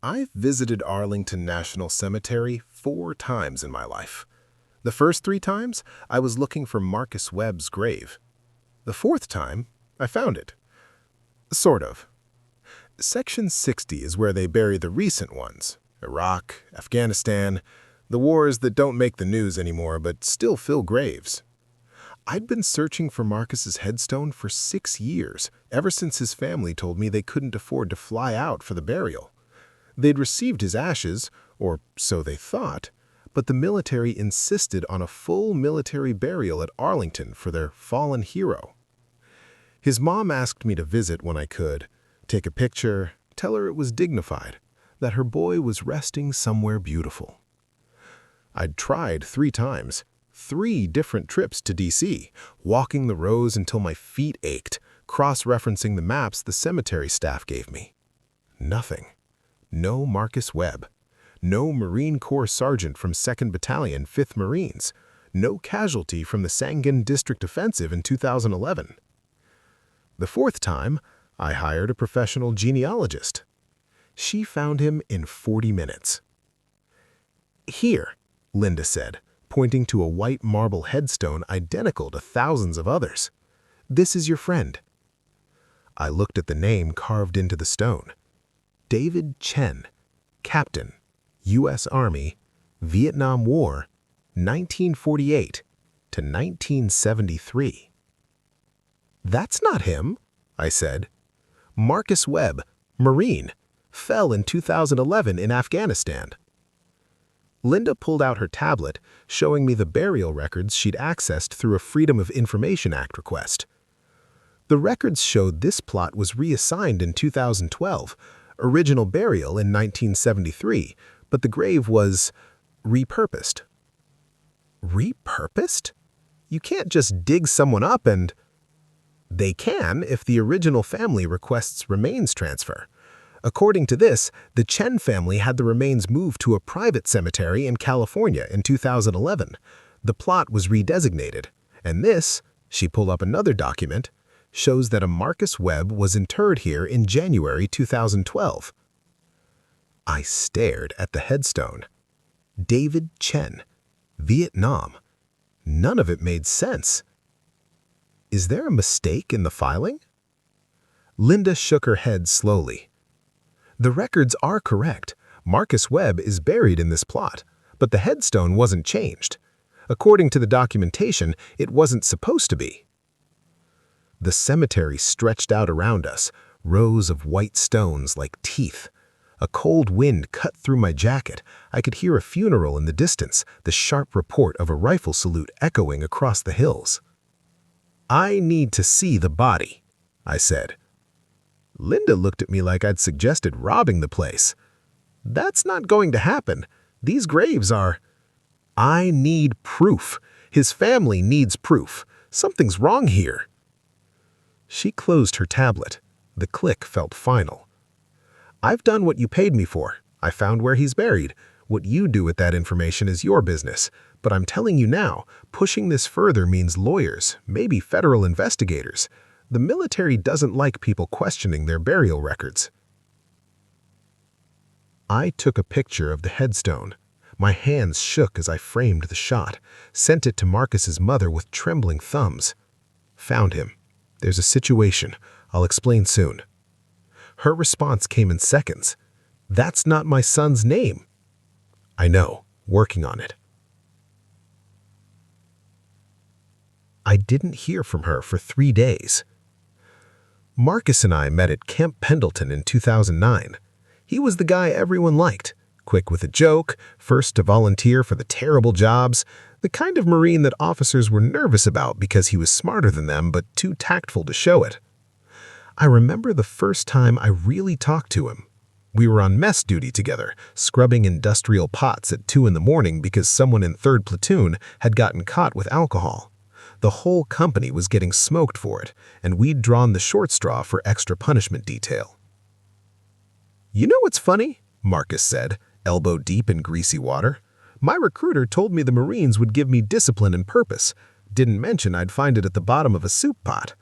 I've visited Arlington National Cemetery 4 times in my life. The first 3 times, I was looking for Marcus Webb's grave. The fourth time, I found it. Sort of. Section 60 is where they bury the recent ones. Iraq, Afghanistan, the wars that don't make the news anymore but still fill graves. I'd been searching for Marcus's headstone for 6 years, ever since his family told me they couldn't afford to fly out for the burial. They'd received his ashes, or so they thought, but the military insisted on a full military burial at Arlington for their fallen hero. His mom asked me to visit when I could, take a picture, tell her it was dignified, that her boy was resting somewhere beautiful. I'd tried 3 times, 3 different trips to D.C., walking the rows until my feet ached, cross-referencing the maps the cemetery staff gave me. Nothing. No Marcus Webb. No Marine Corps sergeant from 2nd Battalion, 5th Marines. No casualty from the Sangin District Offensive in 2011. The 4th time, I hired a professional genealogist. She found him in 40 minutes. "Here," Linda said, pointing to a white marble headstone identical to thousands of others. "This is your friend." I looked at the name carved into the stone. David Chen, Captain, U.S. Army, Vietnam War, 1948 to 1973. "That's not him," I said. "Marcus Webb, Marine, fell in 2011 in Afghanistan." Linda pulled out her tablet, showing me the burial records she'd accessed through a Freedom of Information Act request. The records showed this plot was reassigned in 2012, original burial in 1973, but the grave was repurposed. Repurposed? You can't just dig someone up and... They can if the original family requests remains transfer. According to this, the Chen family had the remains moved to a private cemetery in California in 2011. The plot was redesignated, and this, she pulled up another document, shows that a Marcus Webb was interred here in January 2012. I stared at the headstone. David Chen, Vietnam. None of it made sense. Is there a mistake in the filing? Linda shook her head slowly. The records are correct. Marcus Webb is buried in this plot, but the headstone wasn't changed. According to the documentation, it wasn't supposed to be. The cemetery stretched out around us, rows of white stones like teeth. A cold wind cut through my jacket. I could hear a funeral in the distance, the sharp report of a rifle salute echoing across the hills. "I need to see the body," I said. Linda looked at me like I'd suggested robbing the place. "That's not going to happen. These graves are..." "I need proof. His family needs proof. Something's wrong here." She closed her tablet. The click felt final. "I've done what you paid me for. I found where he's buried. What you do with that information is your business. But I'm telling you now, pushing this further means lawyers, maybe federal investigators. The military doesn't like people questioning their burial records." I took a picture of the headstone. My hands shook as I framed the shot, sent it to Marcus's mother with trembling thumbs. "Found him. There's a situation. I'll explain soon." Her response came in seconds. "That's not my son's name." "I know. Working on it." I didn't hear from her for 3 days. Marcus and I met at Camp Pendleton in 2009. He was the guy everyone liked, quick with a joke, first to volunteer for the terrible jobs, the kind of Marine that officers were nervous about because he was smarter than them but too tactful to show it. I remember the first time I really talked to him. We were on mess duty together, scrubbing industrial pots at 2 in the morning because someone in 3rd Platoon had gotten caught with alcohol. The whole company was getting smoked for it, and we'd drawn the short straw for extra punishment detail. "You know what's funny?" Marcus said, elbow deep in greasy water. "My recruiter told me the Marines would give me discipline and purpose. Didn't mention I'd find it at the bottom of a soup pot."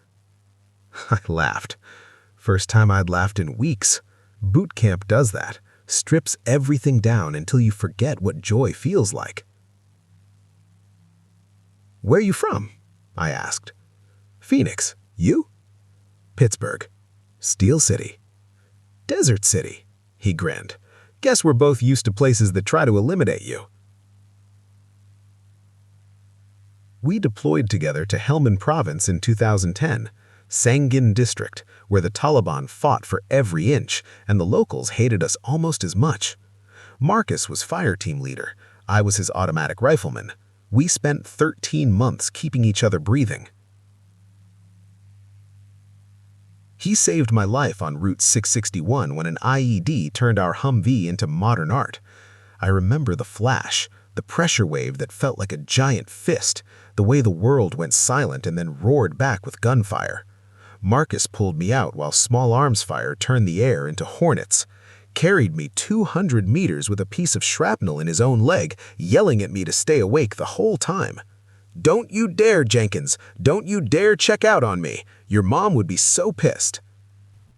I laughed. First time I'd laughed in weeks. Boot camp does that. strips everything down until you forget what joy feels like. "Where are you from?" I asked. "Phoenix. You?" "Pittsburgh. Steel City." "Desert City," he grinned. "Guess we're both used to places that try to eliminate you." We deployed together to Helmand Province in 2010, Sangin District, where the Taliban fought for every inch and the locals hated us almost as much. Marcus was fire team leader. I was his automatic rifleman. We spent 13 months keeping each other breathing. He saved my life on Route 661 when an IED turned our Humvee into modern art. I remember the flash, the pressure wave that felt like a giant fist, the way the world went silent and then roared back with gunfire. Marcus pulled me out while small arms fire turned the air into hornets, carried me 200 meters with a piece of shrapnel in his own leg, yelling at me to stay awake the whole time. "Don't you dare, Jenkins! Don't you dare check out on me! Your mom would be so pissed."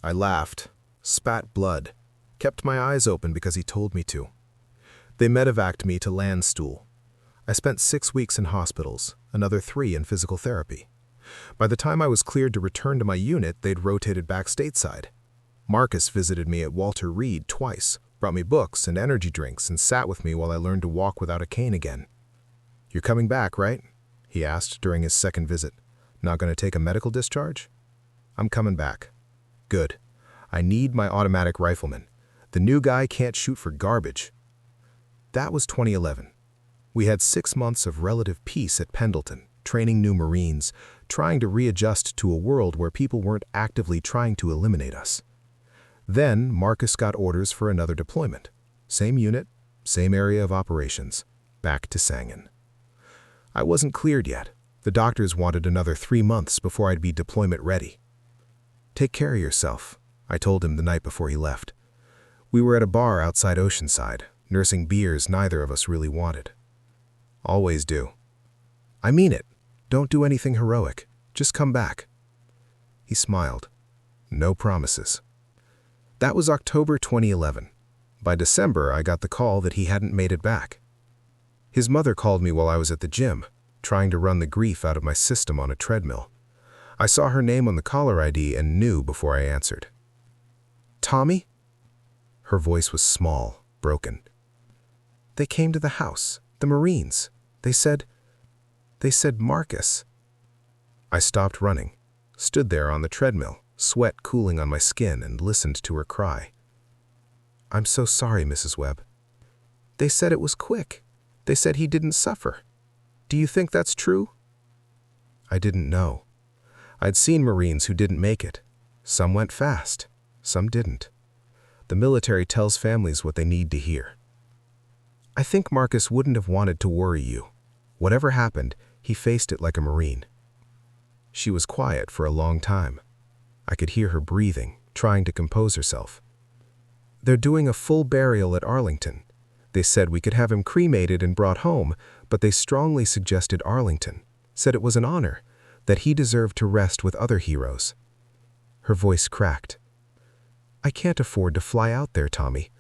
I laughed, spat blood, kept my eyes open because he told me to. They medevaced me to Landstuhl. I spent 6 weeks in hospitals, another 3 in physical therapy. By the time I was cleared to return to my unit, they'd rotated back stateside. Marcus visited me at Walter Reed twice, brought me books and energy drinks, and sat with me while I learned to walk without a cane again. "You're coming back, right?" he asked during his second visit. "Not going to take a medical discharge?" "I'm coming back." "Good. I need my automatic rifleman. The new guy can't shoot for garbage." That was 2011. We had 6 months of relative peace at Pendleton, training new Marines, trying to readjust to a world where people weren't actively trying to eliminate us. Then Marcus got orders for another deployment. Same unit, same area of operations, back to Sangin. I wasn't cleared yet. The doctors wanted another 3 months before I'd be deployment ready. "Take care of yourself," I told him the night before he left. We were at a bar outside Oceanside, nursing beers neither of us really wanted. "Always do." "I mean it. Don't do anything heroic. Just come back." He smiled. No promises. That was October 2011. By December, I got the call that he hadn't made it back. His mother called me while I was at the gym, trying to run the grief out of my system on a treadmill. I saw her name on the caller ID and knew before I answered. "Tommy?" Her voice was small, broken. "They came to the house, the Marines. They said Marcus." I stopped running, stood there on the treadmill, sweat cooling on my skin, and listened to her cry. "I'm so sorry, Mrs. Webb. They said it was quick. They said he didn't suffer. Do you think that's true?" I didn't know. I'd seen Marines who didn't make it. Some went fast, some didn't. The military tells families what they need to hear. "I think Marcus wouldn't have wanted to worry you. Whatever happened, he faced it like a Marine." She was quiet for a long time. I could hear her breathing, trying to compose herself. "They're doing a full burial at Arlington. They said we could have him cremated and brought home, but they strongly suggested Arlington, said it was an honor, that he deserved to rest with other heroes." Her voice cracked. "I can't afford to fly out there, Tommy.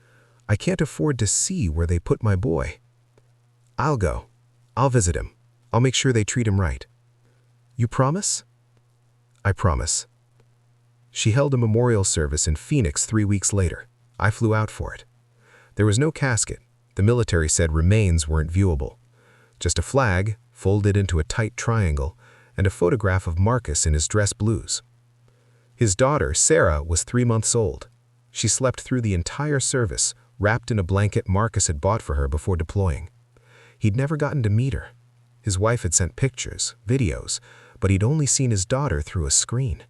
I can't afford to see where they put my boy." "I'll go. I'll visit him. I'll make sure they treat him right." "You promise?" "I promise." She held a memorial service in Phoenix 3 weeks later. I flew out for it. There was no casket. The military said remains weren't viewable. Just a flag, folded into a tight triangle, and a photograph of Marcus in his dress blues. His daughter, Sarah, was 3 months old. She slept through the entire service, wrapped in a blanket Marcus had bought for her before deploying. He'd never gotten to meet her. His wife had sent pictures, videos, but he'd only seen his daughter through a screen.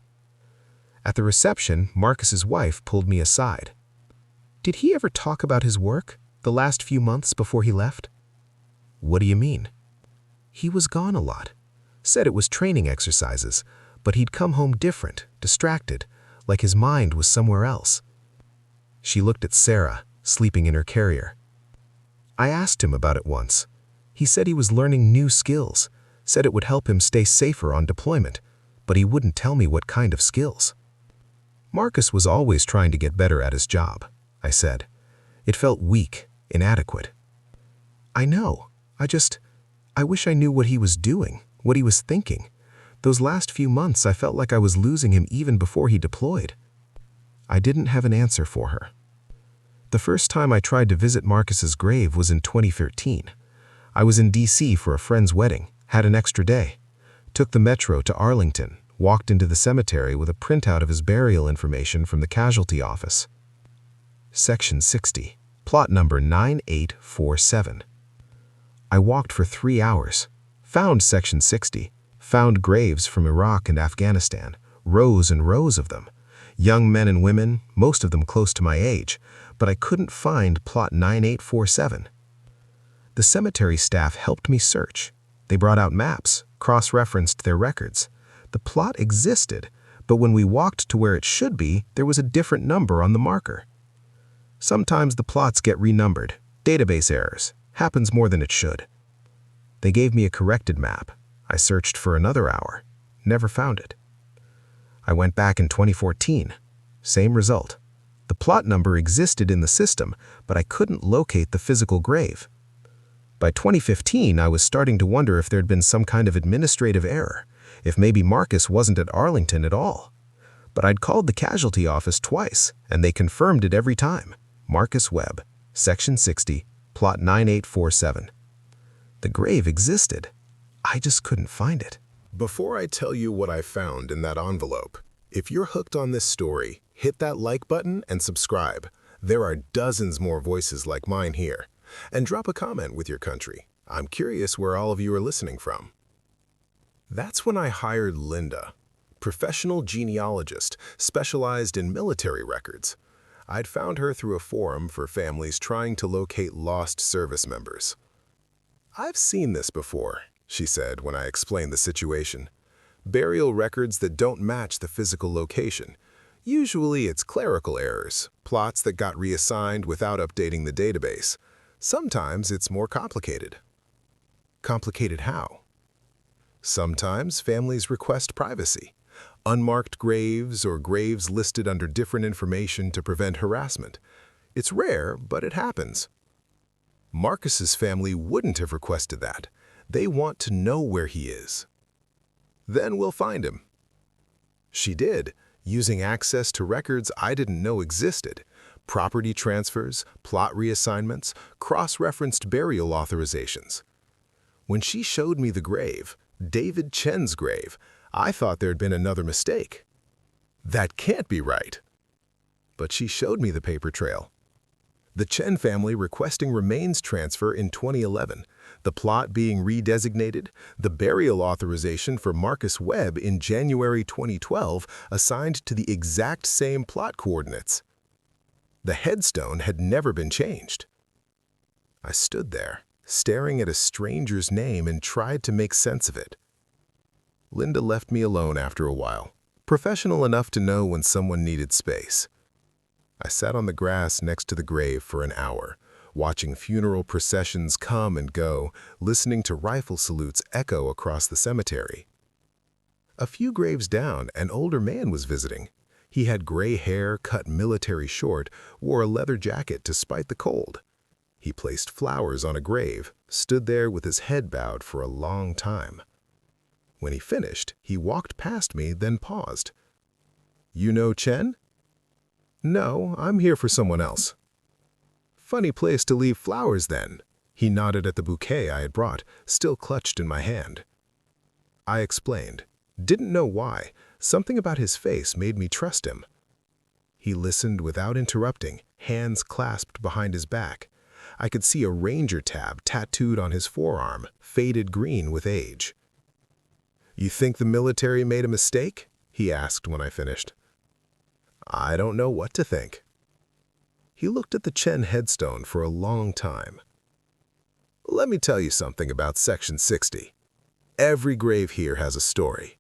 At the reception, Marcus's wife pulled me aside. "Did he ever talk about his work, the last few months before he left?" "What do you mean?" "He was gone a lot. Said it was training exercises, but he'd come home different, distracted, like his mind was somewhere else." She looked at Sarah, sleeping in her carrier. "I asked him about it once. He said he was learning new skills, said it would help him stay safer on deployment, but he wouldn't tell me what kind of skills." "Marcus was always trying to get better at his job," I said. It felt weak, inadequate. I know. I wish I knew what he was doing, what he was thinking. Those last few months, I felt like I was losing him even before he deployed. I didn't have an answer for her. The first time I tried to visit Marcus's grave was in 2013. I was in D.C. for a friend's wedding, had an extra day. Took the metro to Arlington, walked into the cemetery with a printout of his burial information from the casualty office. Section 60, plot number 9847. I walked for 3 hours, found Section 60, found graves from Iraq and Afghanistan, rows and rows of them. Young men and women, most of them close to my age, but I couldn't find plot 9847. The cemetery staff helped me search. They brought out maps, cross-referenced their records. The plot existed, but when we walked to where it should be, there was a different number on the marker. Sometimes the plots get renumbered. Database errors. Happens more than it should. They gave me a corrected map. I searched for another hour. Never found it. I went back in 2014. Same result. The plot number existed in the system, but I couldn't locate the physical grave. By 2015, I was starting to wonder if there'd been some kind of administrative error, if maybe Marcus wasn't at Arlington at all. But I'd called the casualty office twice, and they confirmed it every time. Marcus Webb, Section 60, plot 9847. The grave existed. I just couldn't find it. Before I tell you what I found in that envelope, if you're hooked on this story, hit that like button and subscribe. There are dozens more voices like mine here. And drop a comment with your country. I'm curious where all of you are listening from. That's when I hired Linda, professional genealogist specialized in military records. I'd found her through a forum for families trying to locate lost service members. "I've seen this before," she said when I explained the situation. "Burial records that don't match the physical location. Usually it's clerical errors, plots that got reassigned without updating the database. Sometimes it's more complicated." Complicated how? Sometimes families request privacy. Unmarked graves or graves listed under different information to prevent harassment. It's rare, but it happens. Marcus's family wouldn't have requested that. They want to know where he is. "Then we'll find him." She did, using access to records I didn't know existed. Property transfers, plot reassignments, cross-referenced burial authorizations. When she showed me the grave, David Chen's grave, I thought there'd been another mistake. That can't be right. But she showed me the paper trail. The Chen family requesting remains transfer in 2011, the plot being redesignated, the burial authorization for Marcus Webb in January 2012 assigned to the exact same plot coordinates. The headstone had never been changed. I stood there, staring at a stranger's name and tried to make sense of it. Linda left me alone after a while, professional enough to know when someone needed space. I sat on the grass next to the grave for an hour, watching funeral processions come and go, listening to rifle salutes echo across the cemetery. A few graves down, an older man was visiting. He had gray hair, cut military short, wore a leather jacket to spite the cold. He placed flowers on a grave, stood there with his head bowed for a long time. When he finished, he walked past me, then paused. "You know Chen?" "No, I'm here for someone else." "Funny place to leave flowers, then." He nodded at the bouquet I had brought, still clutched in my hand. I explained. Didn't know why. Something about his face made me trust him. He listened without interrupting, hands clasped behind his back. I could see a ranger tab tattooed on his forearm, faded green with age. "You think the military made a mistake?" he asked when I finished. "I don't know what to think." He looked at the Chen headstone for a long time. "Let me tell you something about Section 60. Every grave here has a story.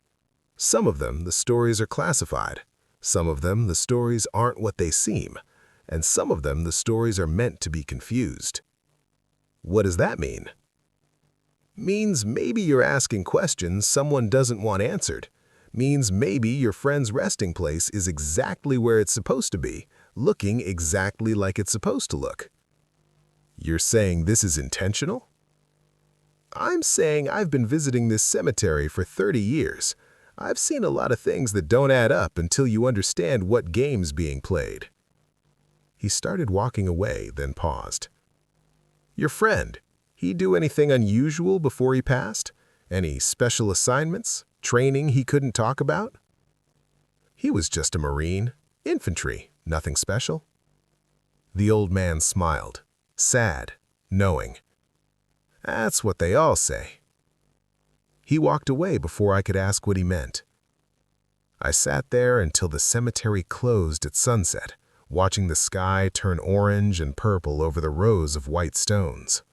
Some of them, the stories are classified. Some of them, the stories aren't what they seem. And some of them, the stories are meant to be confused." "What does that mean?" "Means maybe you're asking questions someone doesn't want answered. Means maybe your friend's resting place is exactly where it's supposed to be, looking exactly like it's supposed to look. You're saying this is intentional? I'm saying I've been visiting this cemetery for 30 years. I've seen a lot of things that don't add up until you understand what game's being played. He started walking away, then paused. Your friend, he do anything unusual before he passed? Any special assignments, training he couldn't talk about? He was just a Marine, infantry, nothing special. The old man smiled, sad, knowing. That's what they all say. He walked away before I could ask what he meant. I sat there until the cemetery closed at sunset, watching the sky turn orange and purple over the rows of white stones.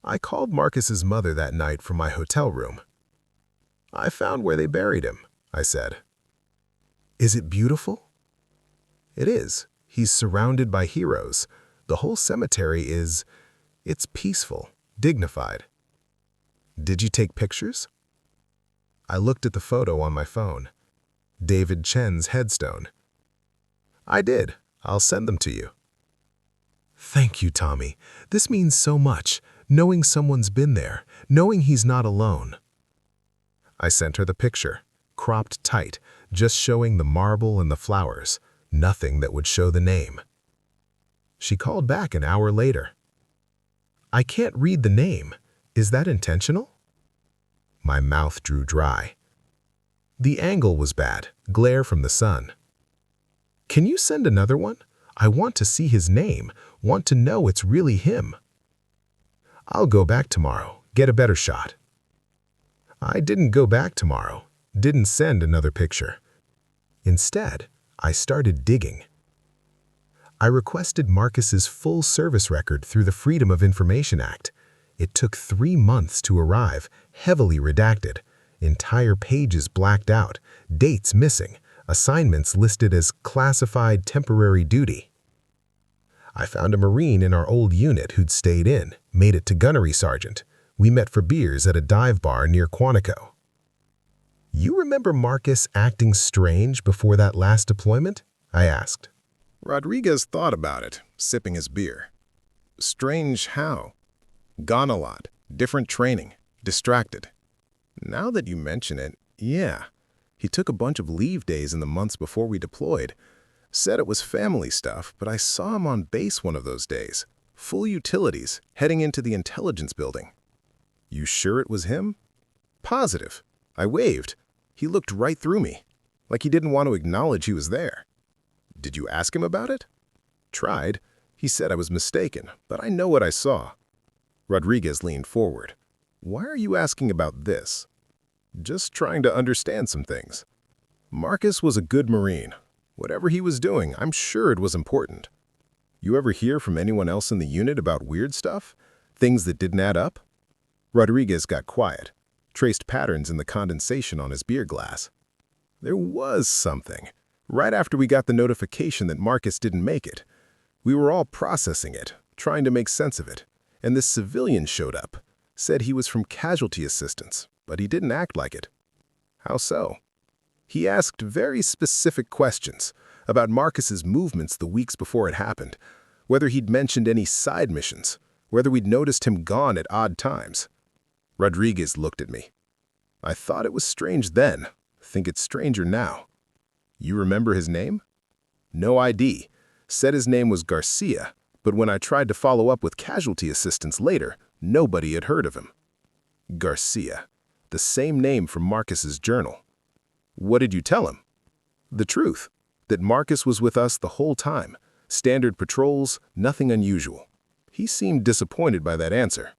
I called Marcus's mother that night from my hotel room. I found where they buried him, I said. Is it beautiful? It is. He's surrounded by heroes. The whole cemetery it's peaceful, dignified. Did you take pictures? I looked at the photo on my phone. David Chen's headstone. I did. I'll send them to you. Thank you, Tommy. This means so much, knowing someone's been there, knowing he's not alone. I sent her the picture, cropped tight, just showing the marble and the flowers, nothing that would show the name. She called back an hour later. I can't read the name. Is that intentional? My mouth drew dry. The angle was bad, glare from the sun. Can you send another one? I want to see his name, want to know it's really him. I'll go back tomorrow, get a better shot. I didn't go back tomorrow, didn't send another picture. Instead, I started digging. I requested Marcus's full service record through the Freedom of Information Act. It took 3 months to arrive, heavily redacted, entire pages blacked out, dates missing, assignments listed as classified temporary duty. I found a Marine in our old unit who'd stayed in, made it to gunnery sergeant. We met for beers at a dive bar near Quantico. You remember Marcus acting strange before that last deployment? I asked. Rodriguez thought about it, sipping his beer. Strange how? Gone a lot, different training, distracted. Now that you mention it, yeah. He took a bunch of leave days in the months before we deployed. Said it was family stuff, but I saw him on base one of those days. Full utilities, heading into the intelligence building. You sure it was him? Positive. I waved. He looked right through me, like he didn't want to acknowledge he was there. Did you ask him about it? Tried. He said I was mistaken, but I know what I saw. Rodriguez leaned forward. Why are you asking about this? Just trying to understand some things. Marcus was a good Marine. Whatever he was doing, I'm sure it was important. You ever hear from anyone else in the unit about weird stuff? Things that didn't add up? Rodriguez got quiet, traced patterns in the condensation on his beer glass. There was something. Right after we got the notification that Marcus didn't make it, we were all processing it, trying to make sense of it, and this civilian showed up, said he was from casualty assistance, but he didn't act like it. How so? He asked very specific questions about Marcus's movements the weeks before it happened, whether he'd mentioned any side missions, whether we'd noticed him gone at odd times. Rodriguez looked at me. I thought it was strange then, think it's stranger now. You remember his name? No ID. Said his name was Garcia, but when I tried to follow up with casualty assistance later, nobody had heard of him. Garcia. The same name from Marcus's journal. What did you tell him? The truth, that Marcus was with us the whole time. Standard patrols, nothing unusual. He seemed disappointed by that answer.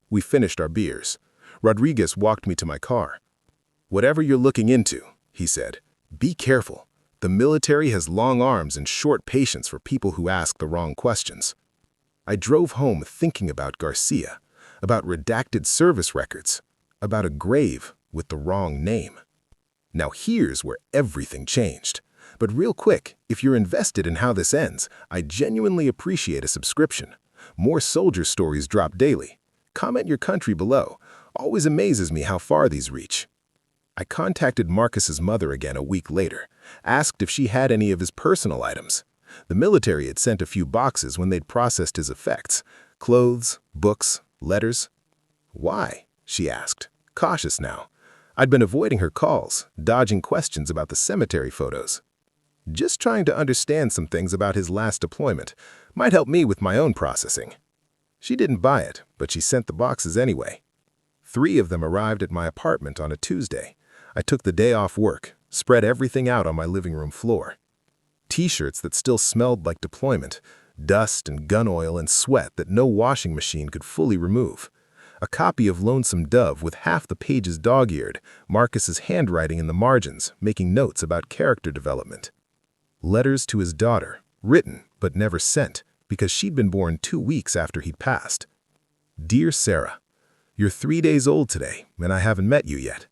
We finished our beers. Rodriguez walked me to my car. Whatever you're looking into, he said, be careful. The military has long arms and short patience for people who ask the wrong questions. I drove home thinking about Garcia, about redacted service records, about a grave with the wrong name. Now here's where everything changed. But real quick, if you're invested in how this ends, I genuinely appreciate a subscription. More soldier stories drop daily. Comment your country below. Always amazes me how far these reach. I contacted Marcus's mother again a week later, asked if she had any of his personal items. The military had sent a few boxes when they'd processed his effects: clothes, books, letters. "Why?" she asked, cautious now. I'd been avoiding her calls, dodging questions about the cemetery photos. "Just trying to understand some things about his last deployment. Might help me with my own processing." She didn't buy it, but she sent the boxes anyway. 3 of them arrived at my apartment on a Tuesday. I took the day off work, spread everything out on my living room floor. T-shirts that still smelled like deployment, dust and gun oil and sweat that no washing machine could fully remove. A copy of Lonesome Dove with half the pages dog-eared, Marcus's handwriting in the margins, making notes about character development. Letters to his daughter, written but never sent, because she'd been born 2 weeks after he'd passed. "Dear Sarah, you're 3 days old today, and I haven't met you yet.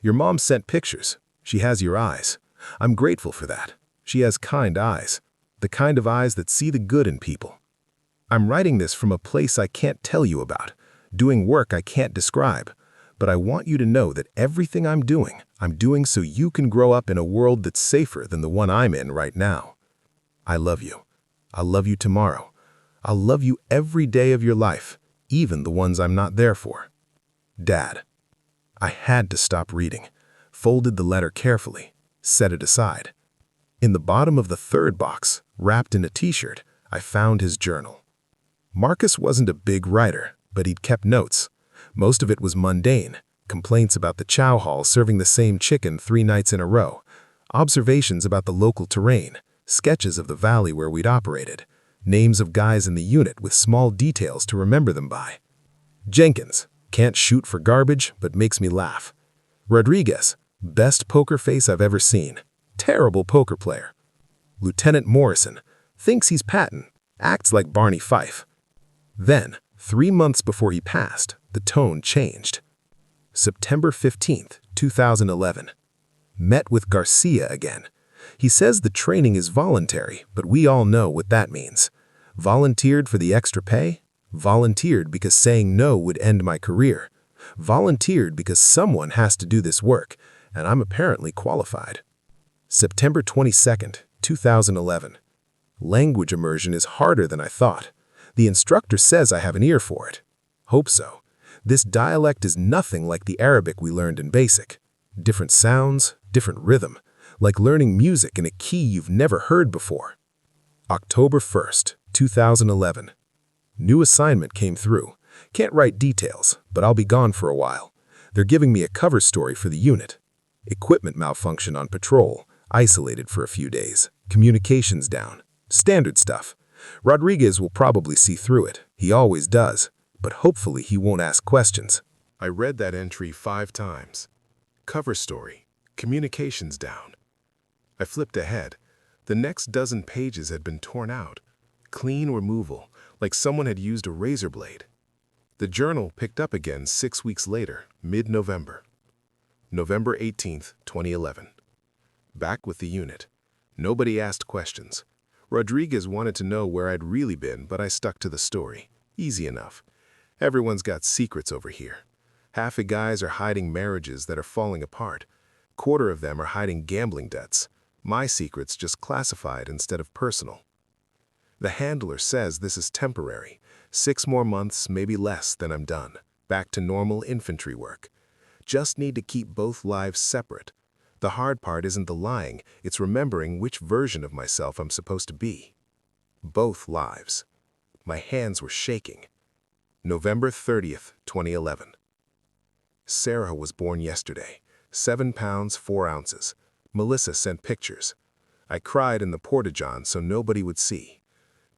Your mom sent pictures. She has your eyes. I'm grateful for that. She has kind eyes, the kind of eyes that see the good in people. I'm writing this from a place I can't tell you about, doing work I can't describe, but I want you to know that everything I'm doing so you can grow up in a world that's safer than the one I'm in right now. I love you. I'll love you tomorrow. I'll love you every day of your life, even the ones I'm not there for. Dad." I had to stop reading, folded the letter carefully, set it aside. In the bottom of the 3rd box, wrapped in a t-shirt, I found his journal. Marcus wasn't a big writer, but he'd kept notes. Most of it was mundane: complaints about the chow hall serving the same chicken 3 nights in a row, observations about the local terrain, sketches of the valley where we'd operated, names of guys in the unit with small details to remember them by. Jenkins, can't shoot for garbage, but makes me laugh. Rodriguez, best poker face I've ever seen. Terrible poker player. Lieutenant Morrison, thinks he's Patton, acts like Barney Fife. Then, 3 months before he passed, the tone changed. September 15th, 2011. Met with Garcia again. He says the training is voluntary, but we all know what that means. Volunteered for the extra pay? Volunteered because saying no would end my career. Volunteered because someone has to do this work, and I'm apparently qualified. September 22nd, 2011. Language immersion is harder than I thought. The instructor says I have an ear for it. Hope so. This dialect is nothing like the Arabic we learned in basic. Different sounds, different rhythm, like learning music in a key you've never heard before. October 1st, 2011. New assignment came through. Can't write details, but I'll be gone for a while. They're giving me a cover story for the unit. Equipment malfunction on patrol, isolated for a few days, communications down. Standard stuff. Rodriguez will probably see through it. He always does, but hopefully he won't ask questions. I read that entry 5 times. Cover story, communications down. I flipped ahead. The next dozen pages had been torn out. Clean removal, like someone had used a razor blade. The journal picked up again 6 weeks later, mid-November. November 18th, 2011. Back with the unit. Nobody asked questions. Rodriguez wanted to know where I'd really been, but I stuck to the story. Easy enough. Everyone's got secrets over here. Half the guys are hiding marriages that are falling apart. Quarter of them are hiding gambling debts. My secret's just classified instead of personal. The handler says this is temporary. 6 more months, maybe less, then I'm done. Back to normal infantry work. Just need to keep both lives separate. The hard part isn't the lying, it's remembering which version of myself I'm supposed to be. Both lives. My hands were shaking. November 30th, 2011. Sarah was born yesterday. 7 pounds, 4 ounces. Melissa sent pictures. I cried in the porta-john so nobody would see.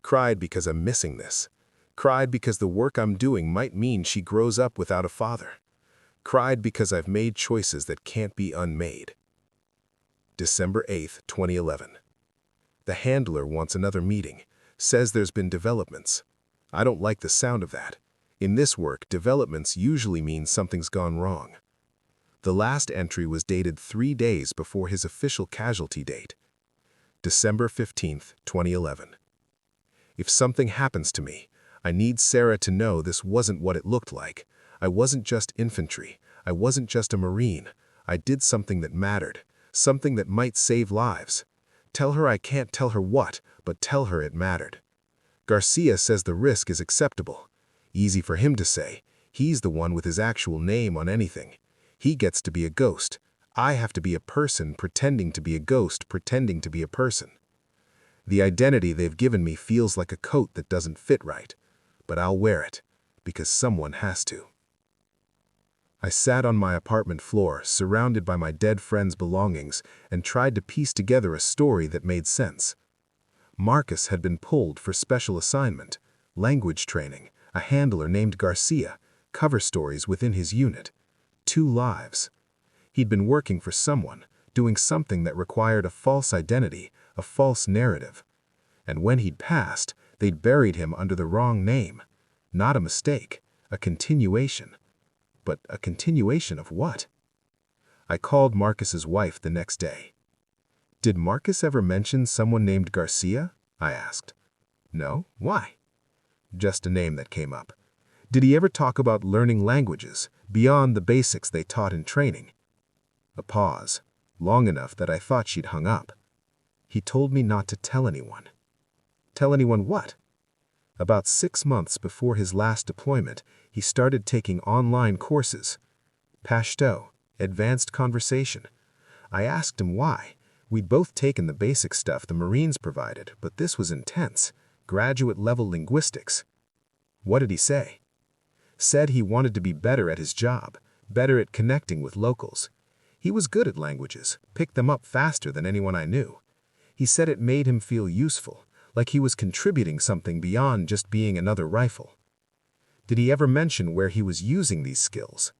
Cried because I'm missing this. Cried because the work I'm doing might mean she grows up without a father. Cried because I've made choices that can't be unmade. December 8th, 2011. The handler wants another meeting. Says there's been developments. I don't like the sound of that. In this work, developments usually mean something's gone wrong. The last entry was dated 3 days before his official casualty date. December 15th, 2011. If something happens to me, I need Sarah to know this wasn't what it looked like. I wasn't just infantry. I wasn't just a Marine. I did something that mattered, something that might save lives. Tell her I can't tell her what, but tell her it mattered. Garcia says the risk is acceptable. Easy for him to say. He's the one with his actual name on anything. He gets to be a ghost. I have to be a person pretending to be a ghost pretending to be a person. The identity they've given me feels like a coat that doesn't fit right, but I'll wear it, because someone has to. I sat on my apartment floor, surrounded by my dead friend's belongings, and tried to piece together a story that made sense. Marcus had been pulled for special assignment, language training, a handler named Garcia, cover stories within his unit. 2 lives. He'd been working for someone, doing something that required a false identity, a false narrative. And when he'd passed, they'd buried him under the wrong name. Not a mistake, a continuation. But a continuation of what? I called Marcus's wife the next day. Did Marcus ever mention someone named Garcia? I asked. No, why? Just a name that came up. Did he ever talk about learning languages, beyond the basics they taught in training? A pause, long enough that I thought she'd hung up. He told me not to tell anyone. Tell anyone what? About 6 months before his last deployment, he started taking online courses. Pashto, advanced conversation. I asked him why. We'd both taken the basic stuff the Marines provided, but this was intense, graduate-level linguistics. What did he say? Said he wanted to be better at his job, better at connecting with locals. He was good at languages, picked them up faster than anyone I knew. He said it made him feel useful, like he was contributing something beyond just being another rifle. Did he ever mention where he was using these skills?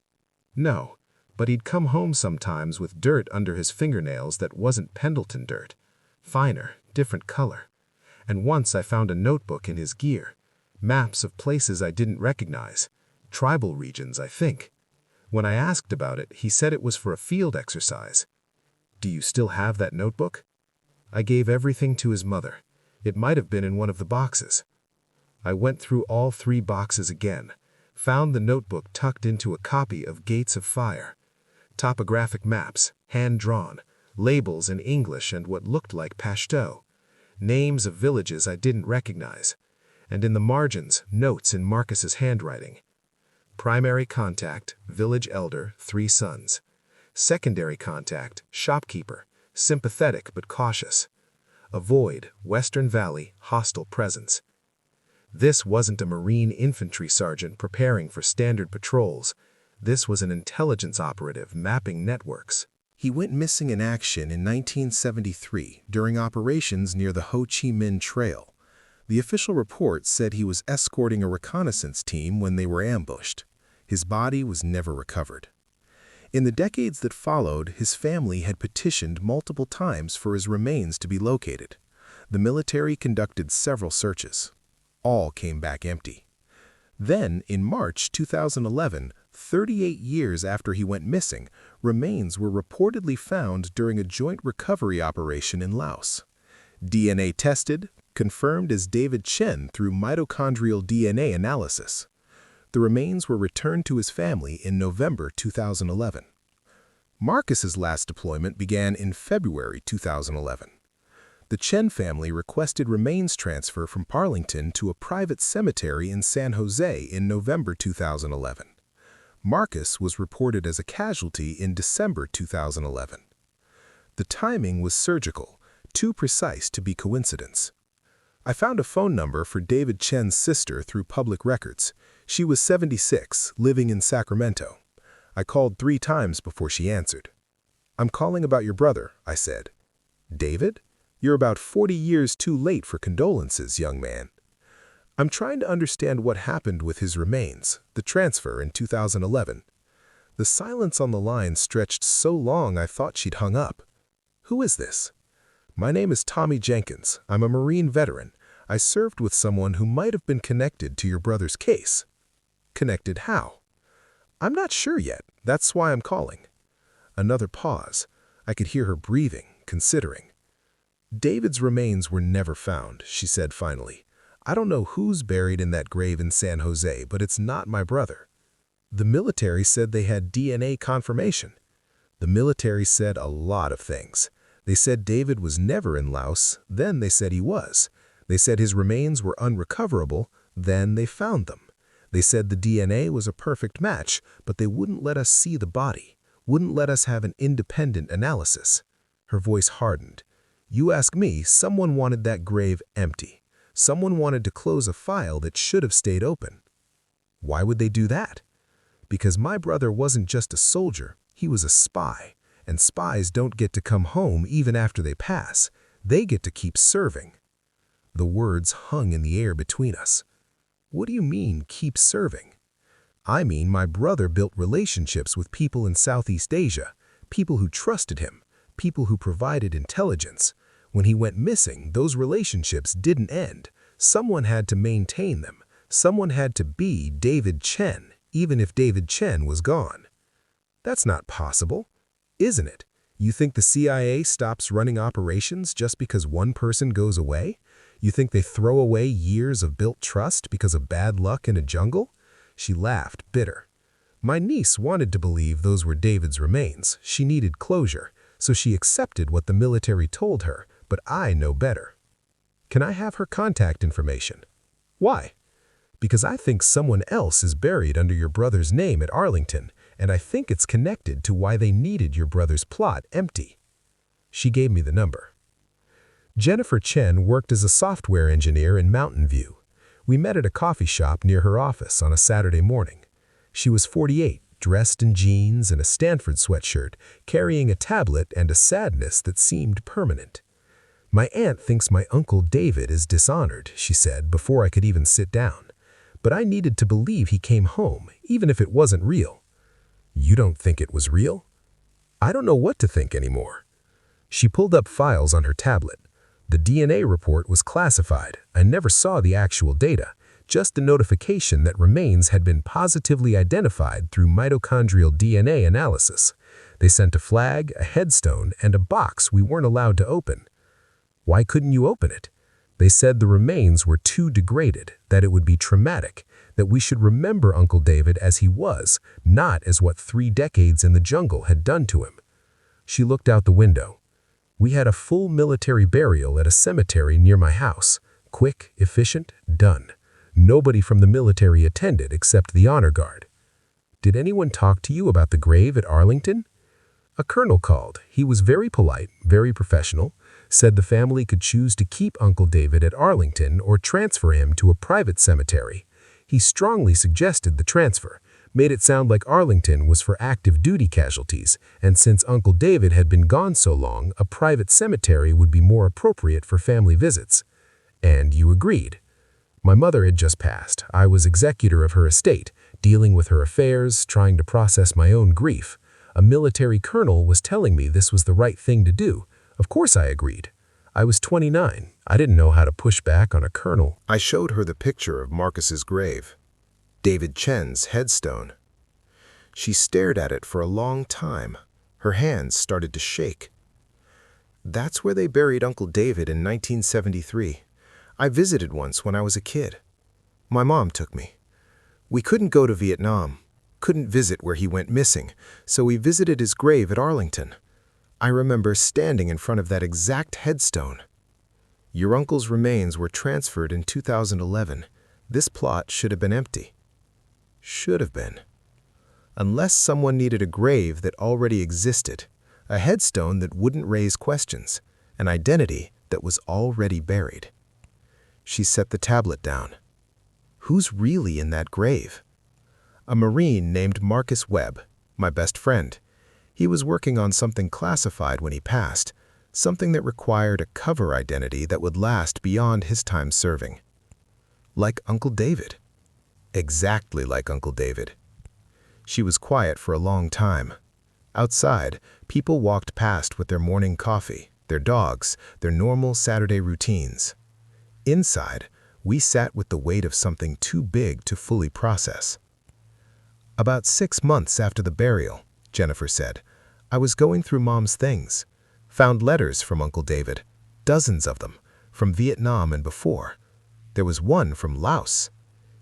No, but he'd come home sometimes with dirt under his fingernails that wasn't Pendleton dirt. Finer, different color. And once I found a notebook in his gear. Maps of places I didn't recognize. Tribal regions, I think. When I asked about it, he said it was for a field exercise. Do you still have that notebook? I gave everything to his mother. It might have been in one of the boxes. I went through all 3 boxes again, found the notebook tucked into a copy of Gates of Fire. Topographic maps, hand-drawn, labels in English and what looked like Pashto, names of villages I didn't recognize, and in the margins, notes in Marcus's handwriting. Primary contact, village elder, 3 sons. Secondary contact, shopkeeper, sympathetic but cautious. Avoid, Western Valley, hostile presence. This wasn't a Marine infantry sergeant preparing for standard patrols. This was an intelligence operative mapping networks. He went missing in action in 1973 during operations near the Ho Chi Minh Trail. The official report said he was escorting a reconnaissance team when they were ambushed. His body was never recovered. In the decades that followed, his family had petitioned multiple times for his remains to be located. The military conducted several searches. All came back empty. Then, in March 2011, 38 years after he went missing, remains were reportedly found during a joint recovery operation in Laos. DNA tested, confirmed as David Chen through mitochondrial DNA analysis. The remains were returned to his family in November 2011. Marcus's last deployment began in February 2011. The Chen family requested remains transfer from Arlington to a private cemetery in San Jose in November 2011. Marcus was reported as a casualty in December 2011. The timing was surgical, too precise to be coincidence. I found a phone number for David Chen's sister through public records. She was 76, living in Sacramento. I called 3 times before she answered. "I'm calling about your brother," I said. "David? You're about 40 years too late for condolences, young man. I'm trying to understand what happened with his remains, the transfer in 2011. The silence on the line stretched so long I thought she'd hung up. Who is this? My name is Tommy Jenkins. I'm a Marine veteran. I served with someone who might have been connected to your brother's case. Connected how? I'm not sure yet. That's why I'm calling. Another pause. I could hear her breathing, considering. David's remains were never found, she said finally. I don't know who's buried in that grave in San Jose, but it's not my brother. The military said they had DNA confirmation. The military said a lot of things. They said David was never in Laos, then they said he was. They said his remains were unrecoverable, then they found them. They said the DNA was a perfect match, but they wouldn't let us see the body, wouldn't let us have an independent analysis. Her voice hardened. You ask me, someone wanted that grave empty. Someone wanted to close a file that should have stayed open. Why would they do that? Because my brother wasn't just a soldier, he was a spy. And spies don't get to come home even after they pass. They get to keep serving. The words hung in the air between us. What do you mean, keep serving? I mean my brother built relationships with people in Southeast Asia, people who trusted him, people who provided intelligence. When he went missing, those relationships didn't end. Someone had to maintain them. Someone had to be David Chen, even if David Chen was gone. That's not possible, isn't it? You think the CIA stops running operations just because one person goes away? You think they throw away years of built trust because of bad luck in a jungle? She laughed, bitter. My niece wanted to believe those were David's remains. She needed closure, so she accepted what the military told her, but I know better. Can I have her contact information? Why? Because I think someone else is buried under your brother's name at Arlington, and I think it's connected to why they needed your brother's plot empty. She gave me the number. Jennifer Chen worked as a software engineer in Mountain View. We met at a coffee shop near her office on a Saturday morning. She was 48, dressed in jeans and a Stanford sweatshirt, carrying a tablet and a sadness that seemed permanent. My aunt thinks my Uncle David is dishonored, she said before I could even sit down. But I needed to believe he came home, even if it wasn't real. You don't think it was real? I don't know what to think anymore. She pulled up files on her tablet. The DNA report was classified. I never saw the actual data, just the notification that remains had been positively identified through mitochondrial DNA analysis. They sent a flag, a headstone, and a box we weren't allowed to open. Why couldn't you open it? They said the remains were too degraded, that it would be traumatic, that we should remember Uncle David as he was, not as what 3 decades in the jungle had done to him. She looked out the window. We had a full military burial at a cemetery near my house. Quick, efficient, done. Nobody from the military attended except the honor guard. Did anyone talk to you about the grave at Arlington? A colonel called. He was very polite, very professional, said the family could choose to keep Uncle David at Arlington or transfer him to a private cemetery. He strongly suggested the transfer, made it sound like Arlington was for active duty casualties, and since Uncle David had been gone so long, a private cemetery would be more appropriate for family visits. And you agreed. My mother had just passed. I was executor of her estate, dealing with her affairs, trying to process my own grief. A military colonel was telling me this was the right thing to do. Of course I agreed. I was 29. I didn't know how to push back on a colonel. I showed her the picture of Marcus's grave, David Chen's headstone. She stared at it for a long time. Her hands started to shake. That's where they buried Uncle David in 1973. I visited once when I was a kid. My mom took me. We couldn't go to Vietnam, couldn't visit where he went missing, so we visited his grave at Arlington. I remember standing in front of that exact headstone. Your uncle's remains were transferred in 2011. This plot should have been empty. Should have been. Unless someone needed a grave that already existed, a headstone that wouldn't raise questions, an identity that was already buried. She set the tablet down. Who's really in that grave? A Marine named Marcus Webb, my best friend. He was working on something classified when he passed, something that required a cover identity that would last beyond his time serving. Like Uncle David. Exactly like Uncle David. She was quiet for a long time. Outside, people walked past with their morning coffee, their dogs, their normal Saturday routines. Inside, we sat with the weight of something too big to fully process. About 6 months after the burial, Jennifer said, I was going through Mom's things. Found letters from Uncle David, dozens of them, from Vietnam and before. There was one from Laos.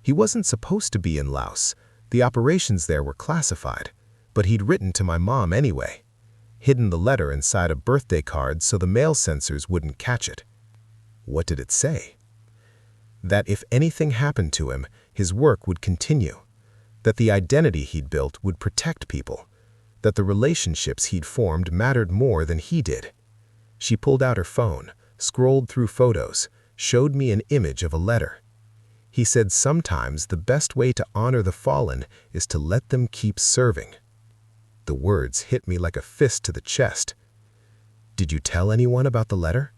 He wasn't supposed to be in Laos. The operations there were classified, but he'd written to my mom anyway. hidden the letter inside a birthday card so the mail sensors wouldn't catch it. What did it say? That if anything happened to him, his work would continue. That the identity he'd built would protect people. That the relationships he'd formed mattered more than he did. She pulled out her phone, scrolled through photos, showed me an image of a letter. He said sometimes the best way to honor the fallen is to let them keep serving. The words hit me like a fist to the chest. Did you tell anyone about the letter?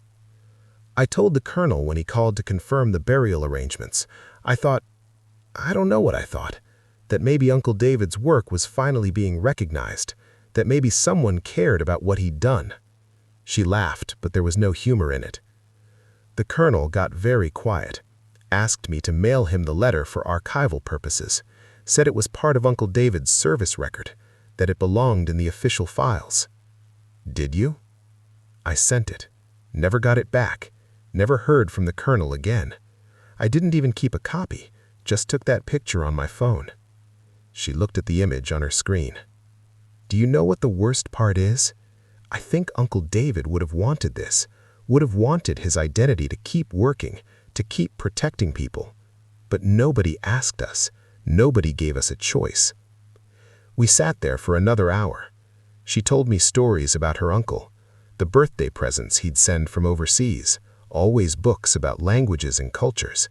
I told the colonel when he called to confirm the burial arrangements. I don't know what I thought. That maybe Uncle David's work was finally being recognized. That maybe someone cared about what he'd done. She laughed, but there was no humor in it. The colonel got very quiet, asked me to mail him the letter for archival purposes, said it was part of Uncle David's service record, that it belonged in the official files. Did you? I sent it. Never got it back. Never heard from the colonel again. I didn't even keep a copy, just took that picture on my phone. She looked at the image on her screen. Do you know what the worst part is? I think Uncle David would have wanted this, would have wanted his identity to keep working, to keep protecting people. But nobody asked us. Nobody gave us a choice. We sat there for another hour. She told me stories about her uncle, the birthday presents he'd send from overseas, always books about languages and cultures,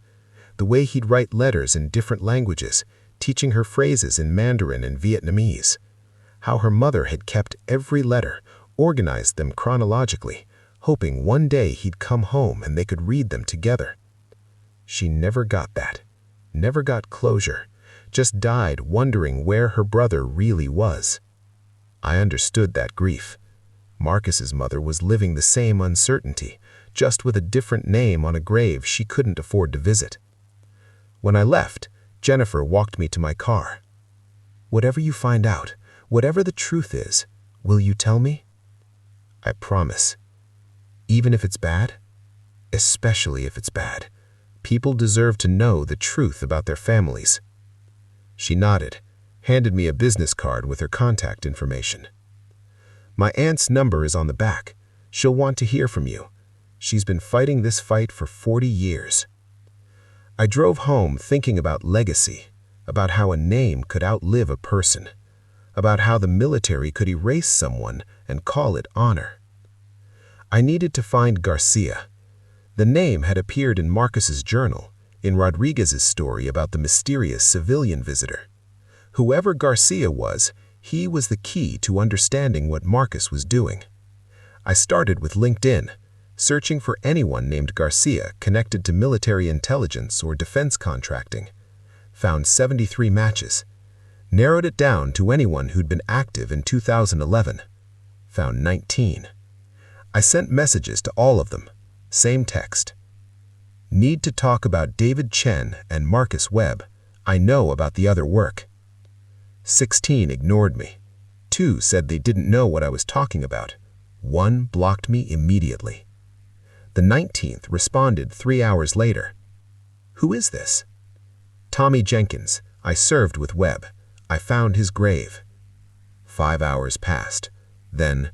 the way he'd write letters in different languages, teaching her phrases in Mandarin and Vietnamese, how her mother had kept every letter, organized them chronologically, hoping one day he'd come home and they could read them together. She never got that, never got closure, just died wondering where her brother really was. I understood that grief. Marcus's mother was living the same uncertainty, just with a different name on a grave she couldn't afford to visit. When I left, Jennifer walked me to my car. Whatever you find out, whatever the truth is, will you tell me? I promise. Even if it's bad? Especially if it's bad. People deserve to know the truth about their families. She nodded, handed me a business card with her contact information. My aunt's number is on the back. She'll want to hear from you. She's been fighting this fight for 40 years. I drove home thinking about legacy, about how a name could outlive a person, about how the military could erase someone and call it honor. I needed to find Garcia. The name had appeared in Marcus's journal, in Rodriguez's story about the mysterious civilian visitor. Whoever Garcia was, he was the key to understanding what Marcus was doing. I started with LinkedIn, searching for anyone named Garcia connected to military intelligence or defense contracting. Found 73 matches. Narrowed it down to anyone who'd been active in 2011. Found 19. I sent messages to all of them. Same text. Need to talk about David Chen and Marcus Webb. I know about the other work. 16 ignored me. 2 said they didn't know what I was talking about. 1 blocked me immediately. The 19th responded 3 hours later. Who is this? Tommy Jenkins. I served with Webb. I found his grave. 5 hours passed. Then,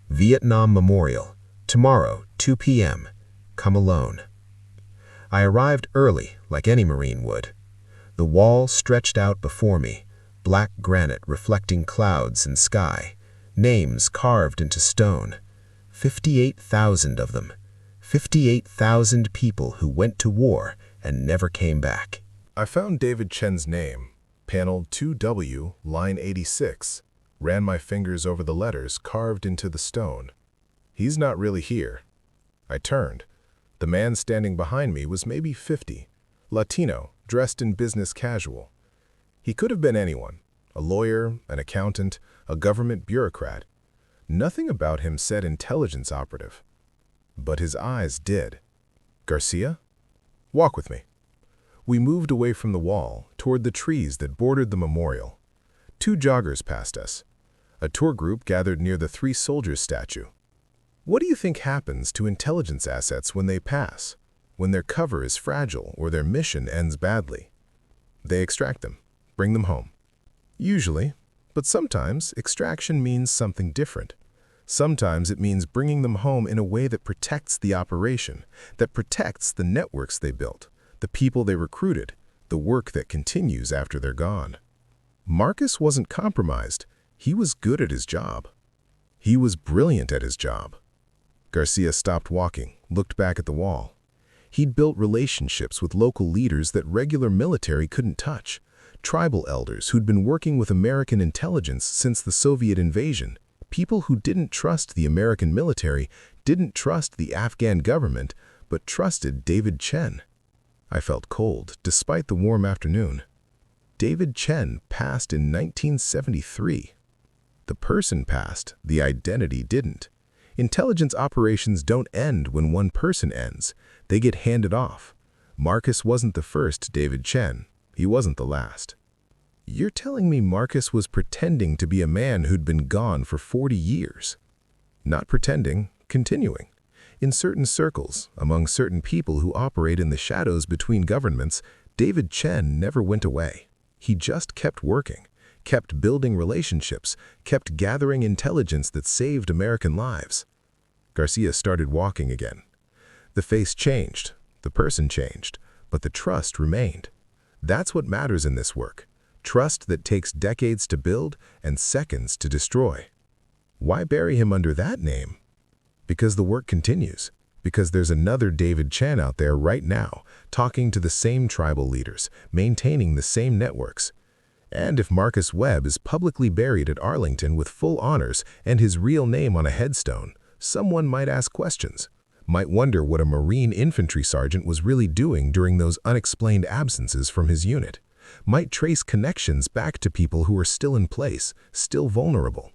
Vietnam Memorial. Tomorrow, 2 p.m. Come alone. I arrived early, like any Marine would. The wall stretched out before me, black granite reflecting clouds and sky, names carved into stone. 58,000 of them. 58,000 people who went to war and never came back. I found David Chen's name, panel 2W, line 86. Ran my fingers over the letters carved into the stone. He's not really here. I turned. The man standing behind me was maybe 50, Latino, dressed in business casual. He could have been anyone, a lawyer, an accountant, a government bureaucrat. Nothing about him said intelligence operative. But his eyes did. Garcia? Walk with me. We moved away from the wall, toward the trees that bordered the memorial. 2 joggers passed us. A tour group gathered near the 3 soldiers statue. What do you think happens to intelligence assets when they pass, when their cover is fragile or their mission ends badly? They extract them, bring them home. Usually, but sometimes extraction means something different. Sometimes it means bringing them home in a way that protects the operation, that protects the networks they built, the people they recruited, the work that continues after they're gone. Marcus wasn't compromised. He was good at his job. He was brilliant at his job. Garcia stopped walking, looked back at the wall. He'd built relationships with local leaders that regular military couldn't touch, tribal elders who'd been working with American intelligence since the Soviet invasion, people who didn't trust the American military, didn't trust the Afghan government, but trusted David Chen. I felt cold, despite the warm afternoon. David Chen passed in 1973. The person passed, the identity didn't. Intelligence operations don't end when one person ends. They get handed off. Marcus wasn't the first David Chen. He wasn't the last. You're telling me Marcus was pretending to be a man who'd been gone for 40 years? Not pretending, continuing. In certain circles, among certain people who operate in the shadows between governments, David Chen never went away. He just kept working, kept building relationships, kept gathering intelligence that saved American lives. Garcia started walking again. The face changed, the person changed, but the trust remained. That's what matters in this work. Trust that takes decades to build and seconds to destroy. Why bury him under that name? Because the work continues. Because there's another David Chen out there right now, talking to the same tribal leaders, maintaining the same networks. And if Marcus Webb is publicly buried at Arlington with full honors and his real name on a headstone, someone might ask questions, might wonder what a Marine infantry sergeant was really doing during those unexplained absences from his unit, might trace connections back to people who are still in place, still vulnerable.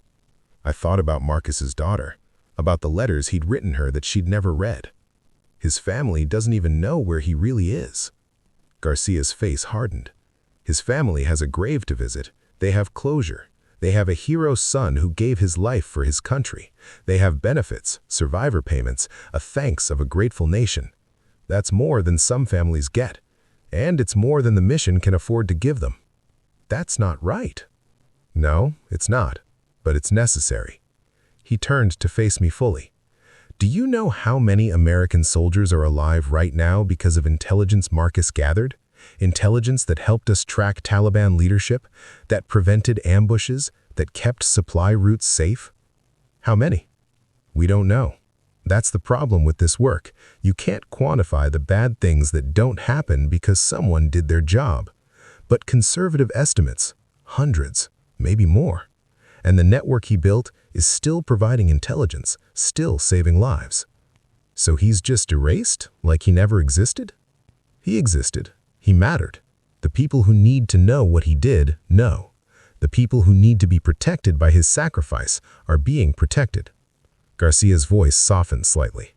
I thought about Marcus's daughter, about the letters he'd written her that she'd never read. His family doesn't even know where he really is. Garcia's face hardened. His family has a grave to visit. They have closure. They have a hero son who gave his life for his country. They have benefits, survivor payments, a thanks of a grateful nation. That's more than some families get. And it's more than the mission can afford to give them. That's not right. No, it's not. But it's necessary. He turned to face me fully. Do you know how many American soldiers are alive right now because of intelligence Marcus gathered? Intelligence that helped us track Taliban leadership, that prevented ambushes, that kept supply routes safe? How many? We don't know. That's the problem with this work. You can't quantify the bad things that don't happen because someone did their job. But conservative estimates, hundreds, maybe more. And the network he built is still providing intelligence, still saving lives. So he's just erased, like he never existed? He existed. He mattered. The people who need to know what he did, know. The people who need to be protected by his sacrifice are being protected. Garcia's voice softened slightly.